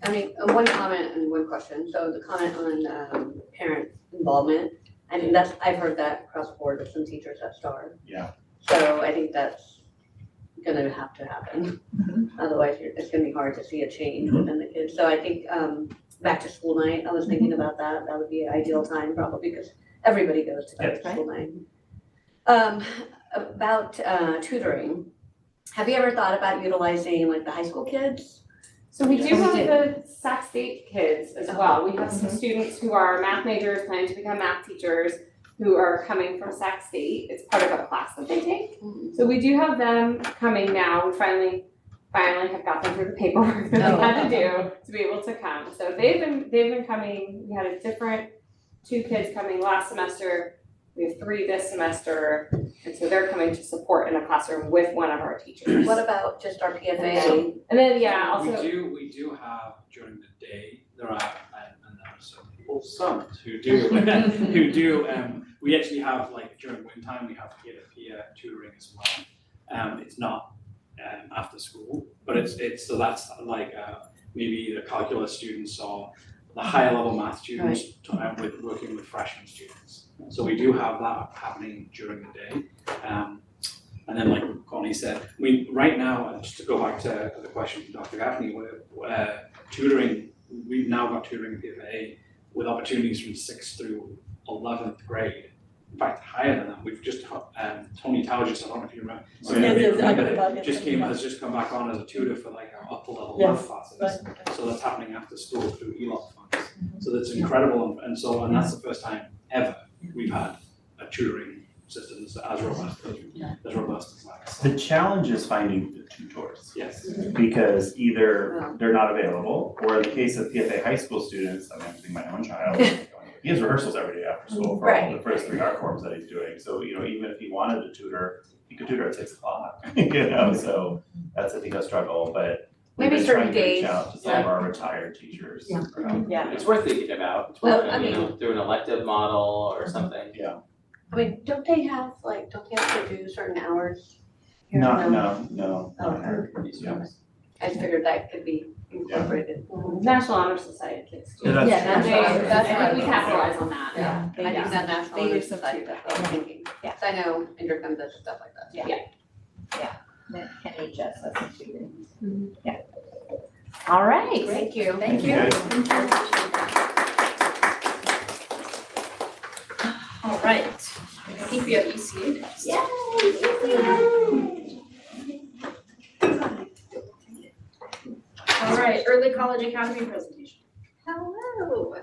I mean, one comment and one question. So the comment on parent involvement, I mean, I've heard that across the board with some teachers at Star. Yeah. So I think that's gonna have to happen. Otherwise, it's gonna be hard to see a change within the kids. So I think, back to school night, I was thinking about that. That would be an ideal time probably because everybody goes to back to school night. About tutoring, have you ever thought about utilizing like the high school kids? So we do have the Sac State kids as well. We have some students who are math majors, planning to become math teachers, who are coming from Sac State. It's part of a class that they take. So we do have them coming now. We finally have got them through the paperwork that they had to do to be able to come. So they've been coming. We had two kids coming last semester. We have 3 this semester, and so they're coming to support in a classroom with one of our teachers. What about just our PFA? And then also we do have during the day, there are and there are some people, who do we actually have like during winter time we have peer tutoring as well. It's not after school, but it's so that's like maybe the calculus students or the higher level math students with working with freshman students. So we do have that happening during the day. And then like Connie said, I mean, right now, just to go back to the question from Dr. Gaffney, tutoring, we've now got tutoring in PFA with opportunities from 6th through 11th grade. In fact, higher than that. We've just, Tony Talgis, I don't know if you remember, has just come back on as a tutor for like our upper level math classes. So that's happening after school through ELOC funds. So that's incredible, and that's the first time ever we've had a tutoring system that's as robust as that. The challenge is finding the tutors. Yes. Because either they're not available, or in the case of PFA high school students, I'm using my own child, he has rehearsals every day after school for all the first 3 art forms that he's doing. So, even if he wanted to tutor, he could tutor at 6 o'clock, so that's, I think, a struggle, but we've been trying to reach out to some of our retired teachers. It's worth thinking about. It's worth, through an elective model or something. Yeah. I mean, don't they have to do certain hours? No. I figured that could be incorporated. National Honor Society kids too. Yeah, that's I think we capitalize on that. I think that National They do Honor some Society, too. that's what I'm thinking. Yeah. So I know Intercom does stuff like that. That NHS, that's what you do. Yeah. All right. Thank you. Thank you. All right, I think we have ECA next. All right, Early College Academy presentation. Hello.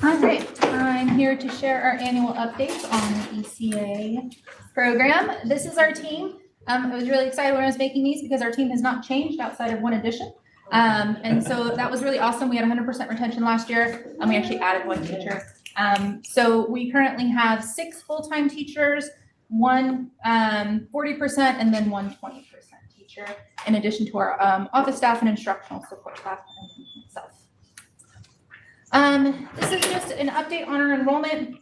All right, I'm here to share our annual updates on the ECA program. This is our team. I was really excited when I was making these because our team has not changed outside of one addition. And so that was really awesome. We had 100% retention last year, and we actually added 1 teacher. So we currently have 6 full-time teachers, 1 40%, and then 1 20% teacher, in addition to our office staff and instructional support staff and myself. This is just an update on our enrollment.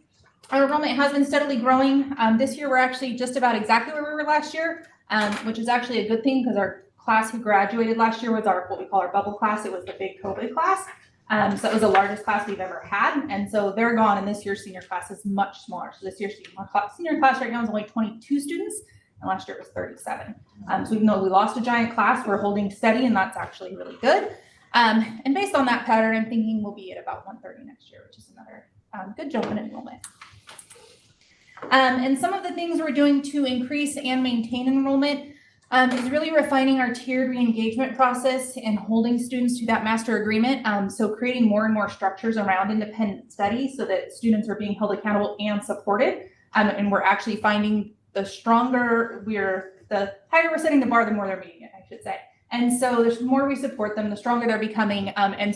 Our enrollment has been steadily growing. This year, we're actually just about exactly where we were last year, which is actually a good thing because our class who graduated last year was what we call our bubble class. It was the big COVID class. So it was the largest class we've ever had. And so they're gone, and this year's senior class is much smaller. So this year's senior class right now is only 22 students, and last year it was 37. So even though we lost a giant class, we're holding steady, and that's actually really good. And based on that pattern, I'm thinking we'll be at about 130 next year, which is another good jump in enrollment. And some of the things we're doing to increase and maintain enrollment is really refining our tiered re-engagement process and holding students to that master agreement. So creating more and more structures around independent study so that students are being held accountable and supported. And we're actually finding the higher we're setting the bar, the more they're meeting it, I should say. And so the more we support them, the stronger they're becoming, and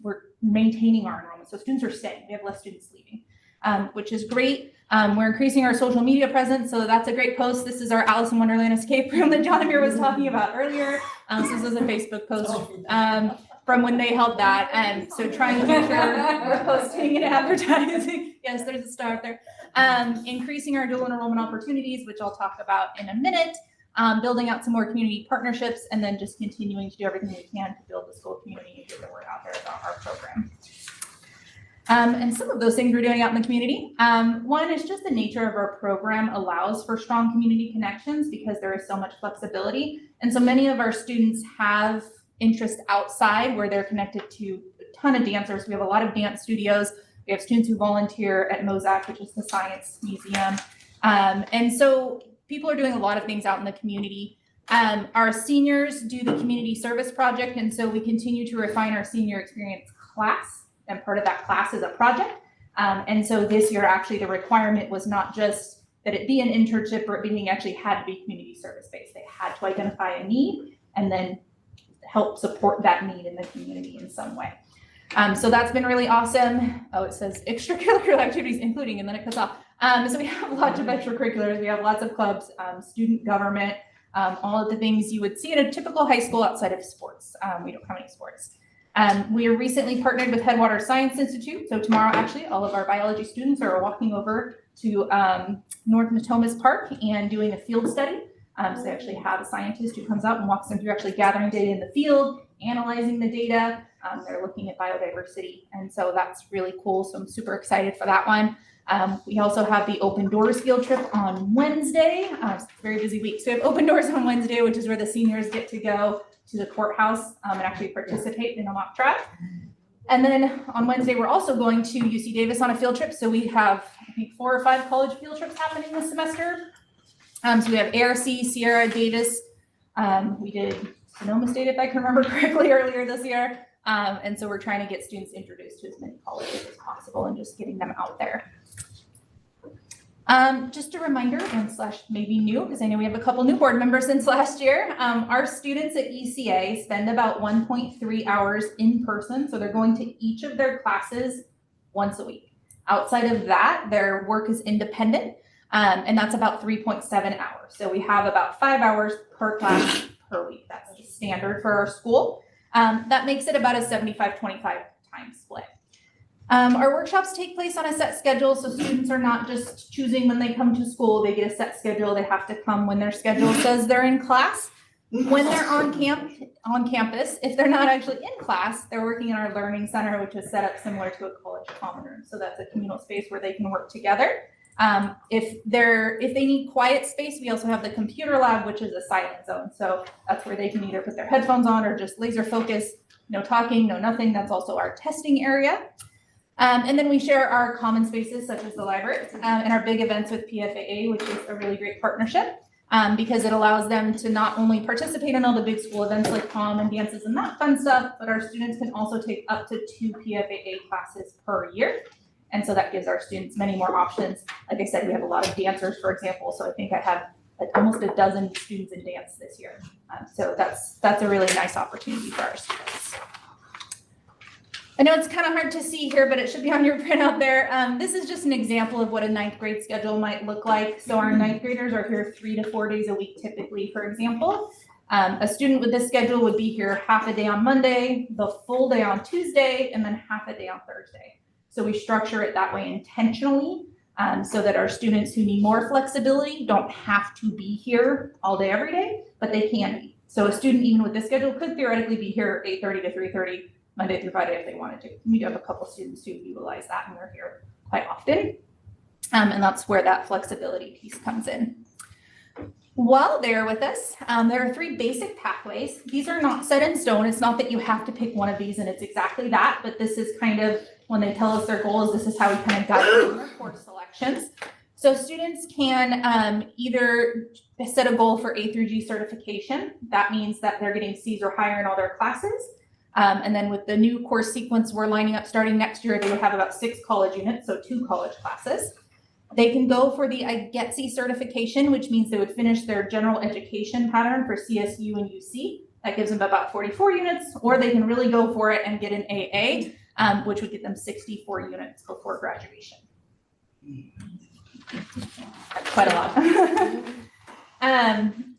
we're maintaining our enrollment. So students are staying, we have less students leaving, which is great. We're increasing our social media presence, so that's a great post. This is our Alice in Wonderland escape room that John Amir was talking about earlier. So this is a Facebook post from when they held that, and so trying to make sure we're posting and advertising. Yes, there's a star there. Increasing our dual enrollment opportunities, which I'll talk about in a minute. Building out some more community partnerships, and then just continuing to do everything we can to build the school community and get the word out there about our program. And some of those things we're doing out in the community. One is just the nature of our program allows for strong community connections because there is so much flexibility. And so many of our students have interest outside where they're connected to a ton of dancers. We have a lot of dance studios. We have students who volunteer at Mozak, which is the science museum. And so people are doing a lot of things out in the community. Our seniors do the community service project, and so we continue to refine our senior experience class, and part of that class is a project. And so this year, actually, the requirement was not just that it be an internship or it being actually had to be community service based. They had to identify a need and then help support that need in the community in some way. So that's been really awesome. Oh, it says extracurricular activities, including, and then it cuts off. So we have lots of extracurriculars. We have lots of clubs, student government, all of the things you would see in a typical high school outside of sports. We don't have any sports. We are recently partnered with Headwater Science Institute. So tomorrow, actually, all of our biology students are walking over to North Natomas Park and doing a field study. So they actually have a scientist who comes out and walks them through actually gathering data in the field, analyzing the data. They're looking at biodiversity. And so that's really cool. So I'm super excited for that one. We also have the Open Doors field trip on Wednesday. It's a very busy week. So we have Open Doors on Wednesday, which is where the seniors get to go to the courthouse and actually participate in a mock trial. And then on Wednesday, we're also going to UC Davis on a field trip. So we have, I think, 4 or 5 college field trips happening this semester. So we have ARC, Sierra, Davis. We did Sonoma State, if I can remember correctly, earlier this year. And so we're trying to get students introduced to as many colleges as possible and just getting them out there. Just a reminder, and slash maybe new, because I know we have a couple new board members since last year. Our students at ECA spend about 1.3 hours in person. So they're going to each of their classes once a week. Outside of that, their work is independent, and that's about 3.7 hours. So we have about 5 hours per class per week. That's the standard for our school. That makes it about a 75-25 time split. Our workshops take place on a set schedule, so students are not just choosing when they come to school. They get a set schedule. They have to come when their schedule says they're in class. When they're on campus, if they're not actually in class, they're working in our learning center, which is set up similar to a college common room. So that's a communal space where they can work together. If they need quiet space, we also have the computer lab, which is a silent zone. So that's where they can either put their headphones on or just laser focus, no talking, no nothing. That's also our testing area. And then we share our common spaces such as the library and our big events with PFAA, which is a really great partnership because it allows them to not only participate in all the big school events like prom and dances and that fun stuff, but our students can also take up to 2 PFAA classes per year. And so that gives our students many more options. Like I said, we have a lot of dancers, for example. So I think I have almost a dozen students in dance this year. So that's a really nice opportunity for our students. I know it's kind of hard to see here, but it should be on your printout there. This is just an example of what a 9th grade schedule might look like. So our 9th graders are here 3 to 4 days a week, typically, for example. A student with this schedule would be here half a day on Monday, the full day on Tuesday, and then half a day on Thursday. So we structure it that way intentionally so that our students who need more flexibility don't have to be here all day, every day, but they can be. So a student even with this schedule could theoretically be here 8:30 to 3:30 Monday through Friday if they wanted to. We do have a couple students who utilize that and they're here quite often. And that's where that flexibility piece comes in. While they're with us, there are 3 basic pathways. These are not set in stone. It's not that you have to pick one of these and it's exactly that, but this is kind of when they tell us their goals, this is how we kind of guide them their course selections. So students can either set a goal for A through G certification. That means that they're getting C's or higher in all their classes. And then with the new course sequence we're lining up starting next year, they would have about 6 college units, so 2 college classes. They can go for the IGETC certification, which means they would finish their general education pattern for CSU and UC. That gives them about 44 units, or they can really go for it and get an AA, which would get them 64 units before graduation. That's quite a lot.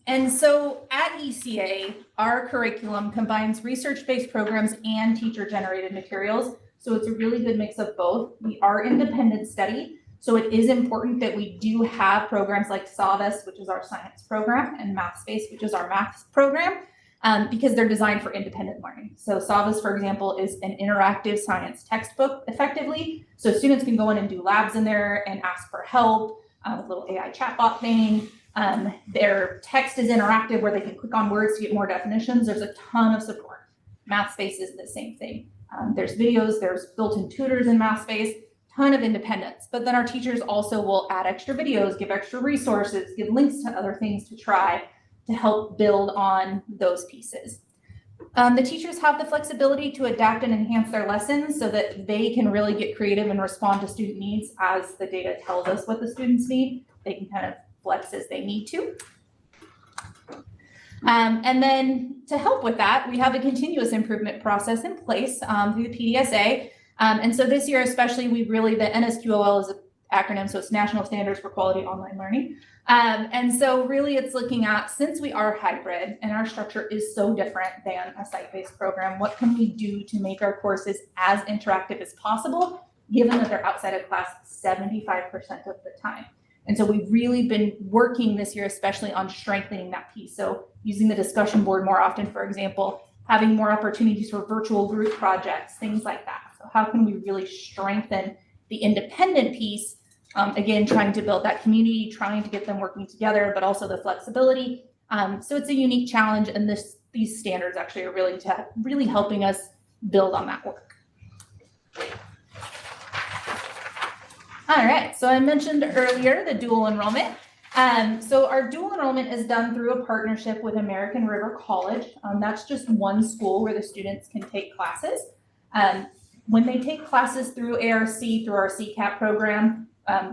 And so at ECA, our curriculum combines research-based programs and teacher-generated materials. So it's a really good mix of both. We are independent study, so it is important that we do have programs like SAVAS, which is our science program, and MathSpace, which is our math program. because they're designed for independent learning. So Savas, for example, is an interactive science textbook effectively. So students can go in and do labs in there and ask for help with a little AI chatbot thing. Their text is interactive where they can click on words to get more definitions. There's a ton of support. MathSpace is the same thing. There's videos, there's built-in tutors in MathSpace, ton of independence. But then our teachers also will add extra videos, give extra resources, give links to other things to try to help build on those pieces. The teachers have the flexibility to adapt and enhance their lessons so that they can really get creative and respond to student needs as the data tells us what the students need. They can kind of flex as they need to. And then to help with that, we have a continuous improvement process in place through the PDSA. And so this year especially, the NSQOL is an acronym, so it's National Standards for Quality Online Learning. And so really it's looking at, since we are hybrid and our structure is so different than a site-based program, what can we do to make our courses as interactive as possible, given that they're outside of class 75% of the time. And so we've really been working this year, especially on strengthening that piece. So using the discussion board more often, for example, having more opportunities for virtual group projects, things like that. So how can we really strengthen the independent piece? Again, trying to build that community, trying to get them working together, but also the flexibility. So it's a unique challenge, and these standards actually are really helping us build on that work. All right, so I mentioned earlier the dual enrollment. So our dual enrollment is done through a partnership with American River College. That's just one school where the students can take classes. When they take classes through ARC, through our CCAP program,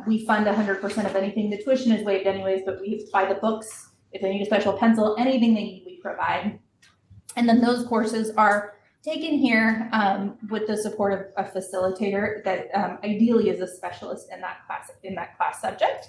we fund 100% of anything. The tuition is waived anyways, but we buy the books. If they need a special pencil, anything they need, we provide. And then those courses are taken here with the support of a facilitator that ideally is a specialist in that class subject.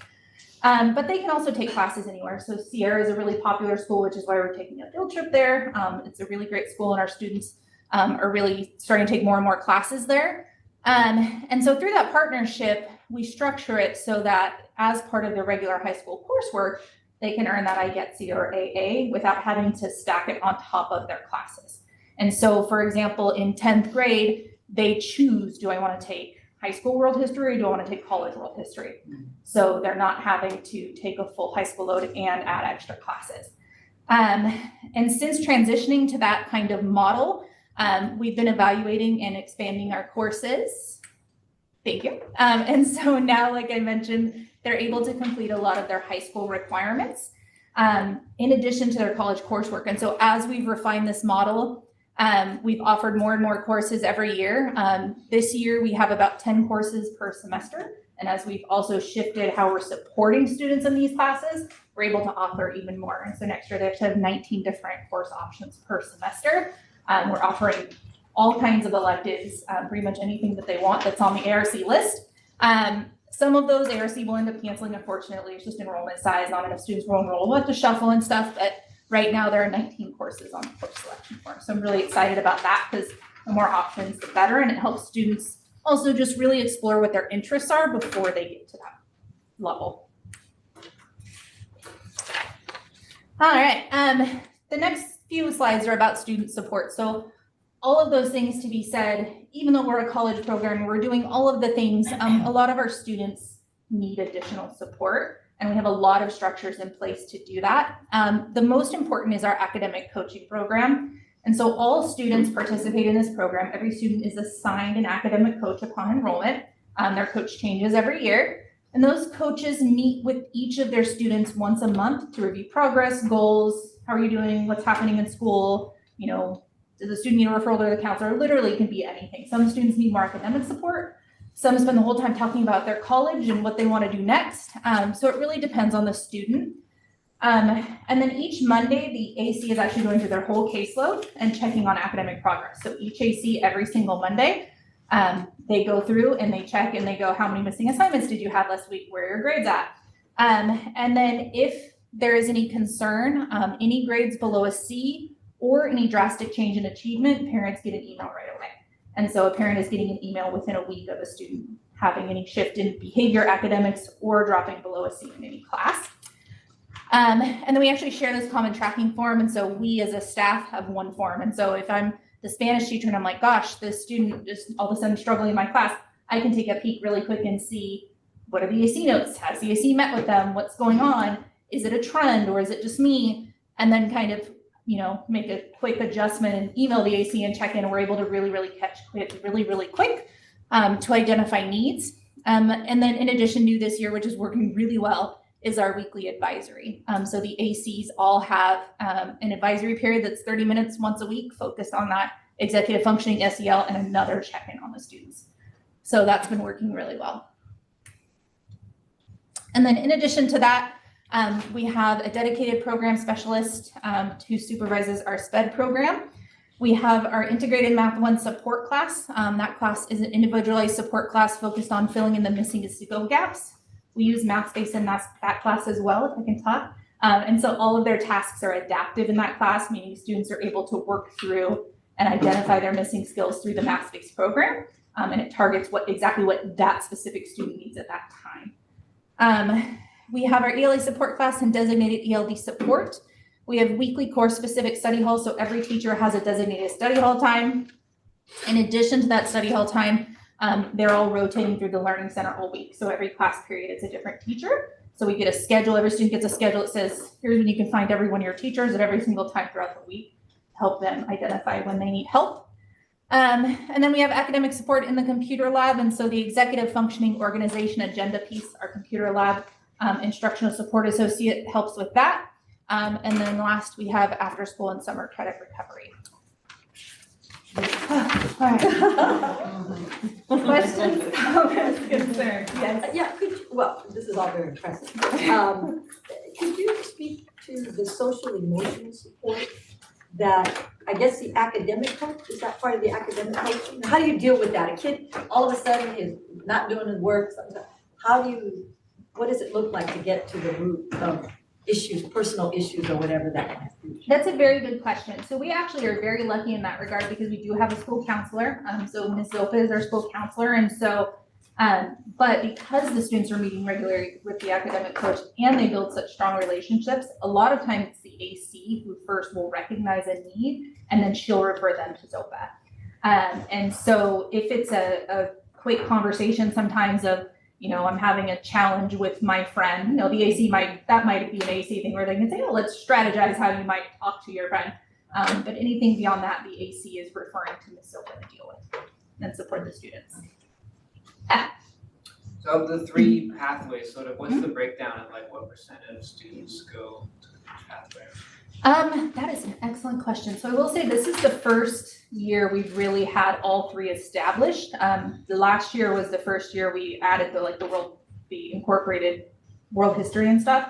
But they can also take classes anywhere. So Sierra is a really popular school, which is why we're taking a field trip there. It's a really great school, and our students are really starting to take more and more classes there. And so through that partnership, we structure it so that as part of their regular high school coursework, they can earn that IGETC or AA without having to stack it on top of their classes. And so, for example, in 10th grade, they choose, do I want to take high school world history or do I want to take college world history? So they're not having to take a full high school load and add extra classes. And since transitioning to that kind of model, we've been evaluating and expanding our courses. Thank you. And so now, like I mentioned, they're able to complete a lot of their high school requirements in addition to their college coursework. And so as we've refined this model, we've offered more and more courses every year. This year, we have about 10 courses per semester. And as we've also shifted how we're supporting students in these classes, we're able to offer even more. And so next year, they have to have 19 different course options per semester. We're offering all kinds of electives, pretty much anything that they want that's on the ARC list. Some of those ARC will end up canceling, unfortunately. It's just enrollment size, not enough students will enroll. We'll have to shuffle and stuff, but right now there are 19 courses on the course selection form. So I'm really excited about that because the more options, the better, and it helps students also just really explore what their interests are before they get to that level. All right, the next few slides are about student support. So all of those things to be said, even though we're a college program, we're doing all of the things, a lot of our students need additional support, and we have a lot of structures in place to do that. The most important is our academic coaching program. And so all students participate in this program. Every student is assigned an academic coach upon enrollment. Their coach changes every year. And those coaches meet with each of their students once a month to review progress, goals, how are you doing, what's happening in school, you know, does the student need a referral to the counselor? Literally, it can be anything. Some students need more academic support. Some spend the whole time talking about their college and what they want to do next. So it really depends on the student. And then each Monday, the AC is actually going through their whole caseload and checking on academic progress. So each AC every single Monday, they go through and they check and they go, how many missing assignments did you have last week? Where are your grades at? And then if there is any concern, any grades below a C or any drastic change in achievement, parents get an email right away. And so a parent is getting an email within a week of a student having any shift in behavior, academics, or dropping below a C in any class. And then we actually share this common tracking form, and so we as a staff have one form. And so if I'm the Spanish teacher and I'm like, gosh, this student is all of a sudden struggling in my class, I can take a peek really quick and see what are the AC notes? Has the AC met with them? What's going on? Is it a trend or is it just me? And then kind of, make a quick adjustment and email the AC and check in. And we're able to really catch it really quick to identify needs. And then in addition, new this year, which is working really well, is our weekly advisory. So the ACs all have an advisory period that's 30 minutes once a week focused on that executive functioning, SEL, and another check-in on the students. So that's been working really well. And then in addition to that, we have a dedicated program specialist who supervises our SPED program. We have our integrated Math 1 support class. That class is an individualized support class focused on filling in the missing skill gaps. We use MathSpace in that class as well, if I can talk. And so all of their tasks are adaptive in that class, meaning students are able to work through and identify their missing skills through the MathSpace program. And it targets exactly what that specific student needs at that time. We have our ELA support class and designated ELD support. We have weekly course-specific study halls, so every teacher has a designated study hall time. In addition to that study hall time, they're all rotating through the Learning Center all week. So every class period, it's a different teacher. So we get a schedule, every student gets a schedule that says, here's when you can find every one of your teachers at every single time throughout the week, help them identify when they need help. And then we have academic support in the computer lab. And so the executive functioning organization agenda piece, our computer lab instructional support associate helps with that. And then last, we have after school and summer credit recovery. Questions, comments, concerns? Yes. Yeah, well, this is all very impressive. Could you speak to the social emotional support that, I guess the academic coach, is that part of the academic coaching? How do you deal with that? A kid all of a sudden is not doing his work. What does it look like to get to the root of issues, personal issues, or whatever that might be? That's a very good question. So we actually are very lucky in that regard because we do have a school counselor. So Ms. Zopa is our school counselor. And so, but because the students are meeting regularly with the academic coach and they build such strong relationships, a lot of times it's the AC who first will recognize a need and then she'll refer them to Zopa. And so if it's a quick conversation sometimes of, I'm having a challenge with my friend, the AC might be an AC thing where they can say, oh, let's strategize how you might talk to your friend. But anything beyond that, the AC is referring to Ms. Zopa to deal with and support the students. So of the three pathways, sort of what's the breakdown of what percent of students go to each pathway? That is an excellent question. So I will say this is the first year we've really had all three established. The last year was the first year we added the incorporated world history and stuff.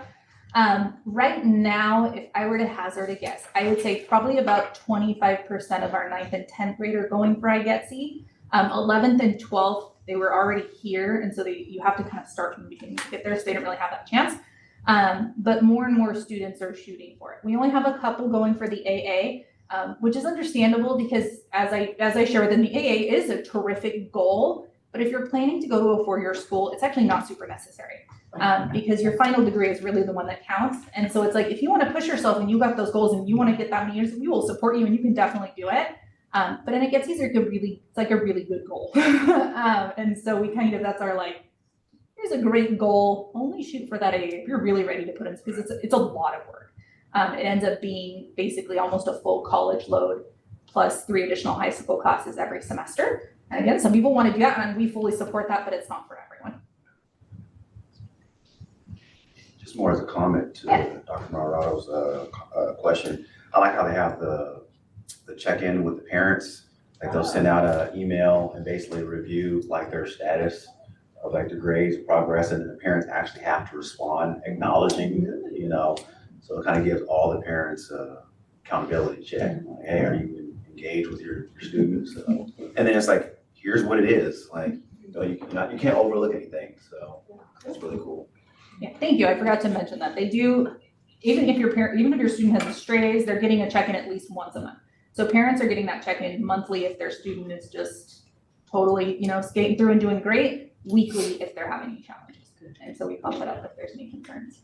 Right now, if I were to hazard a guess, I would say probably about 25% of our 9th and 10th grade are going for IGETC. 11th and 12th, they were already here, and so you have to kind of start from the beginning to get there, so they don't really have that chance. But more and more students are shooting for it. We only have a couple going for the AA, which is understandable because as I share with them, the AA is a terrific goal, but if you're planning to go to a four-year school, it's actually not super necessary because your final degree is really the one that counts. And so it's like, if you want to push yourself and you got those goals and you want to get that many years, we will support you and you can definitely do it. But then it gets easier, it's like a really good goal. And so that's our here's a great goal, only shoot for that AA if you're really ready to put in, because it's a lot of work. It ends up being basically almost a full college load plus 3 additional high school classes every semester. And again, some people want to do that and we fully support that, but it's not for everyone. Just more as a comment to Dr. Marado's question. I like how they have the check-in with the parents. They'll send out an email and basically review their status of their grades, progress, and the parents actually have to respond, acknowledging, so it kind of gives all the parents accountability check. Hey, are you engaged with your students? And then it's here's what it is. You can't overlook anything. So that's really cool. Yeah, thank you. I forgot to mention that they do. Even if your student has straight A's, they're getting a check-in at least once a month. So parents are getting that check-in monthly if their student is just totally, skating through and doing great. Weekly if they're having any challenges. And so we pump it up if there's any concerns.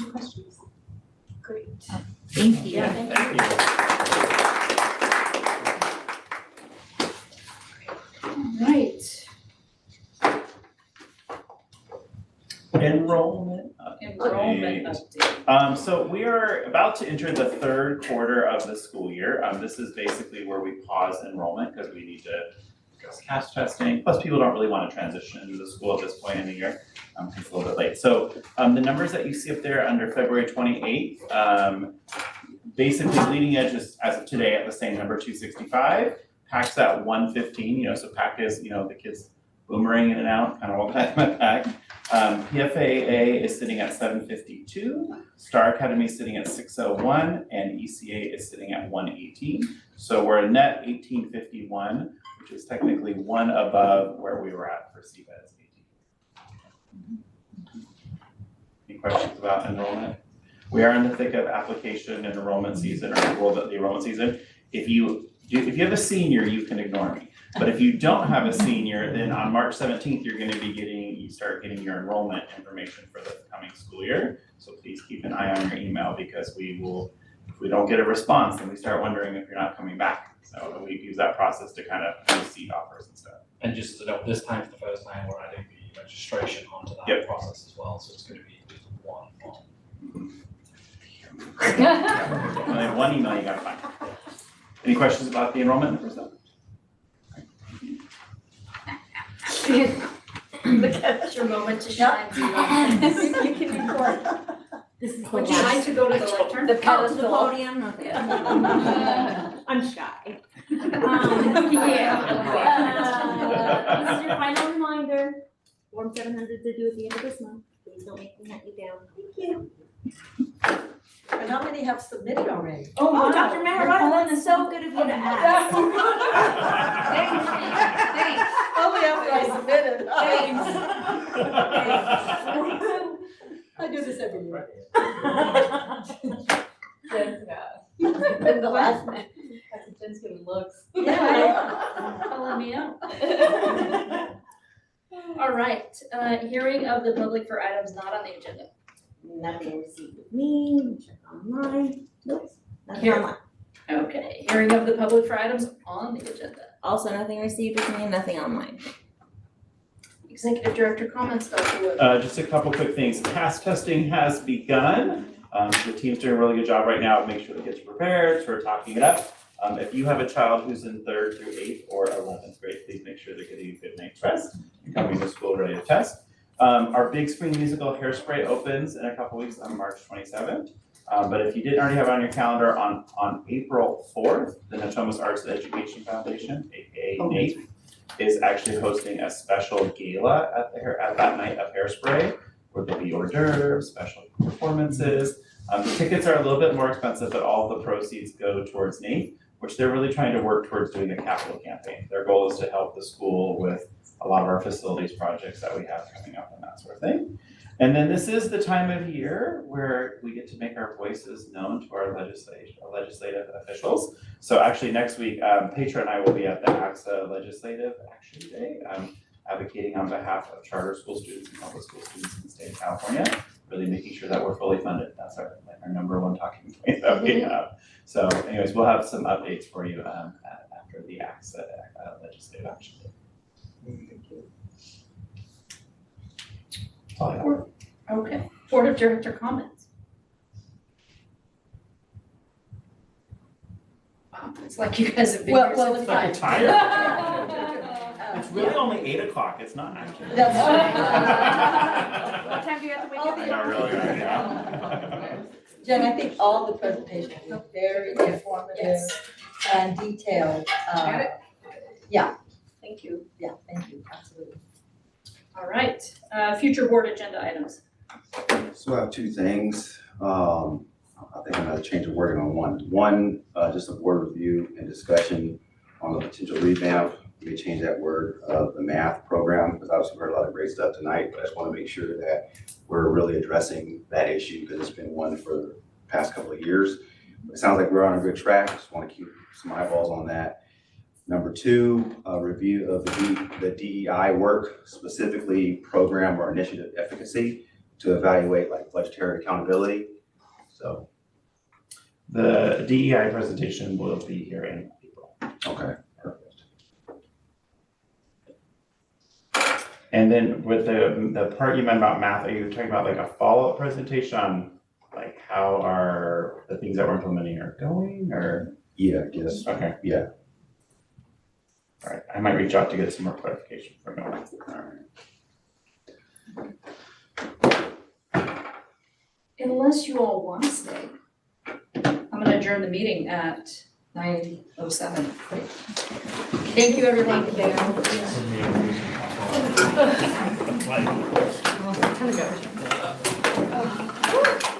Any questions? Great. Thank you. Yeah, thank you. Right. Enrollment Enrollment update. So we are about to enter the third quarter of the school year. This is basically where we pause enrollment because we need to address CAS testing. Plus, people don't really want to transition into the school at this point in the year. It's a little bit late. So the numbers that you see up there under February 28th, basically leading edge is as of today at the same number, 265. PAC's at 115. So PAC is the kids boomerang in and out, kind of all the time at PAC. PFAA is sitting at 752, Star Academy is sitting at 601, and ECA is sitting at 118. So we're a net 1851, which is technically one above where we were at for CBED's 18. Any questions about enrollment? We are in the thick of application and enrollment season, or the enrollment season. If you have a senior, you can ignore me. But if you don't have a senior, then on March 17th, you start getting your enrollment information for the coming school year. So please keep an eye on your email because if we don't get a response, then we start wondering if you're not coming back. So we use that process to kind of do seat offers and stuff. And just to note, this time is the first time we're adding the registration onto that process as well, so it's going to be just one form. Only have one email you gotta find. Any questions about the enrollment and stuff? That's your moment to shine. You can record. This is Would you like to go to the lectern? The podium? Okay. I'm shy. This is your final reminder. Form 700 to do at the end of this month. Please don't make me hunt you down. Thank you. And how many have submitted already? Oh, Dr. Maharan, it's so good of you to ask. Thanks. How many have I submitted? I do this every year. Jen's got. And the last name. Jen's giving looks. Yeah, calling me out. All right, hearing of the public for items not on the agenda. Nothing received with me, check online, nope, nothing Here. online. Okay, hearing of the public for items on the agenda. Also nothing received with me, nothing online. Executive Director comments, Dr. Wood. Just a couple quick things. CAS testing has begun. The team's doing a really good job right now of making sure the kids are prepared for talking it up. If you have a child who's in 3rd through 8th or 11th grade, please make sure they're getting a good night's rest and coming to school ready to test. Our big screen musical Hairspray opens in a couple weeks on March 27th. But if you didn't already have it on your calendar, on April 4th, the Natomas Arts and Education Foundation, aka NAEF, is actually hosting a special gala at that night of Hairspray, where there'll be hors d'oeuvres, special performances. The tickets are a little bit more expensive, but all the proceeds go towards NAEF, which they're really trying to work towards doing a capital campaign. Their goal is to help the school with a lot of our facilities projects that we have coming up and that sort of thing. And then this is the time of year where we get to make our voices known to our legislative officials. So actually next week, Petra and I will be at the AXA Legislative Action Day, advocating on behalf of charter school students and public school students in the state of California, really making sure that we're fully funded. That's our number one talking point that we have. So anyways, we'll have some updates for you after the AXA Legislative Action Day. Okay, Board of Director comments. Wow, it's like you guys have been here Well, since it's Like you're five. tired. It's really only 8 o'clock, it's not 9. That's What time do you have to wake up? Not really, right now. Jen, I think all the presentations were very informative and detailed. Yeah. Thank you. Yeah, thank you, absolutely. All right, future board agenda items. So I have 2 things. I think I'm gonna change the wording on one. One, just a board review and discussion on the potential revamp. We may change that word of the math program, because obviously we heard a lot of great stuff tonight, but I just wanna make sure that we're really addressing that issue because it's been one for the past couple of years. It sounds like we're on a good track. Just wanna keep some eyeballs on that. Number 2, a review of the DEI work, specifically program or initiative efficacy. to evaluate like budgetary accountability, so. The DEI presentation will be here in April. Okay. And then with the part you meant about math, are you talking about like a follow-up presentation on like how are the things that we're implementing are going, or? Yeah, I guess. Okay. Yeah. All right, I might reach out to get some more clarification from you. All right. Unless you all want to stay, I'm gonna adjourn the meeting at 9:07. Thank you, everyone. Like, Kind of go.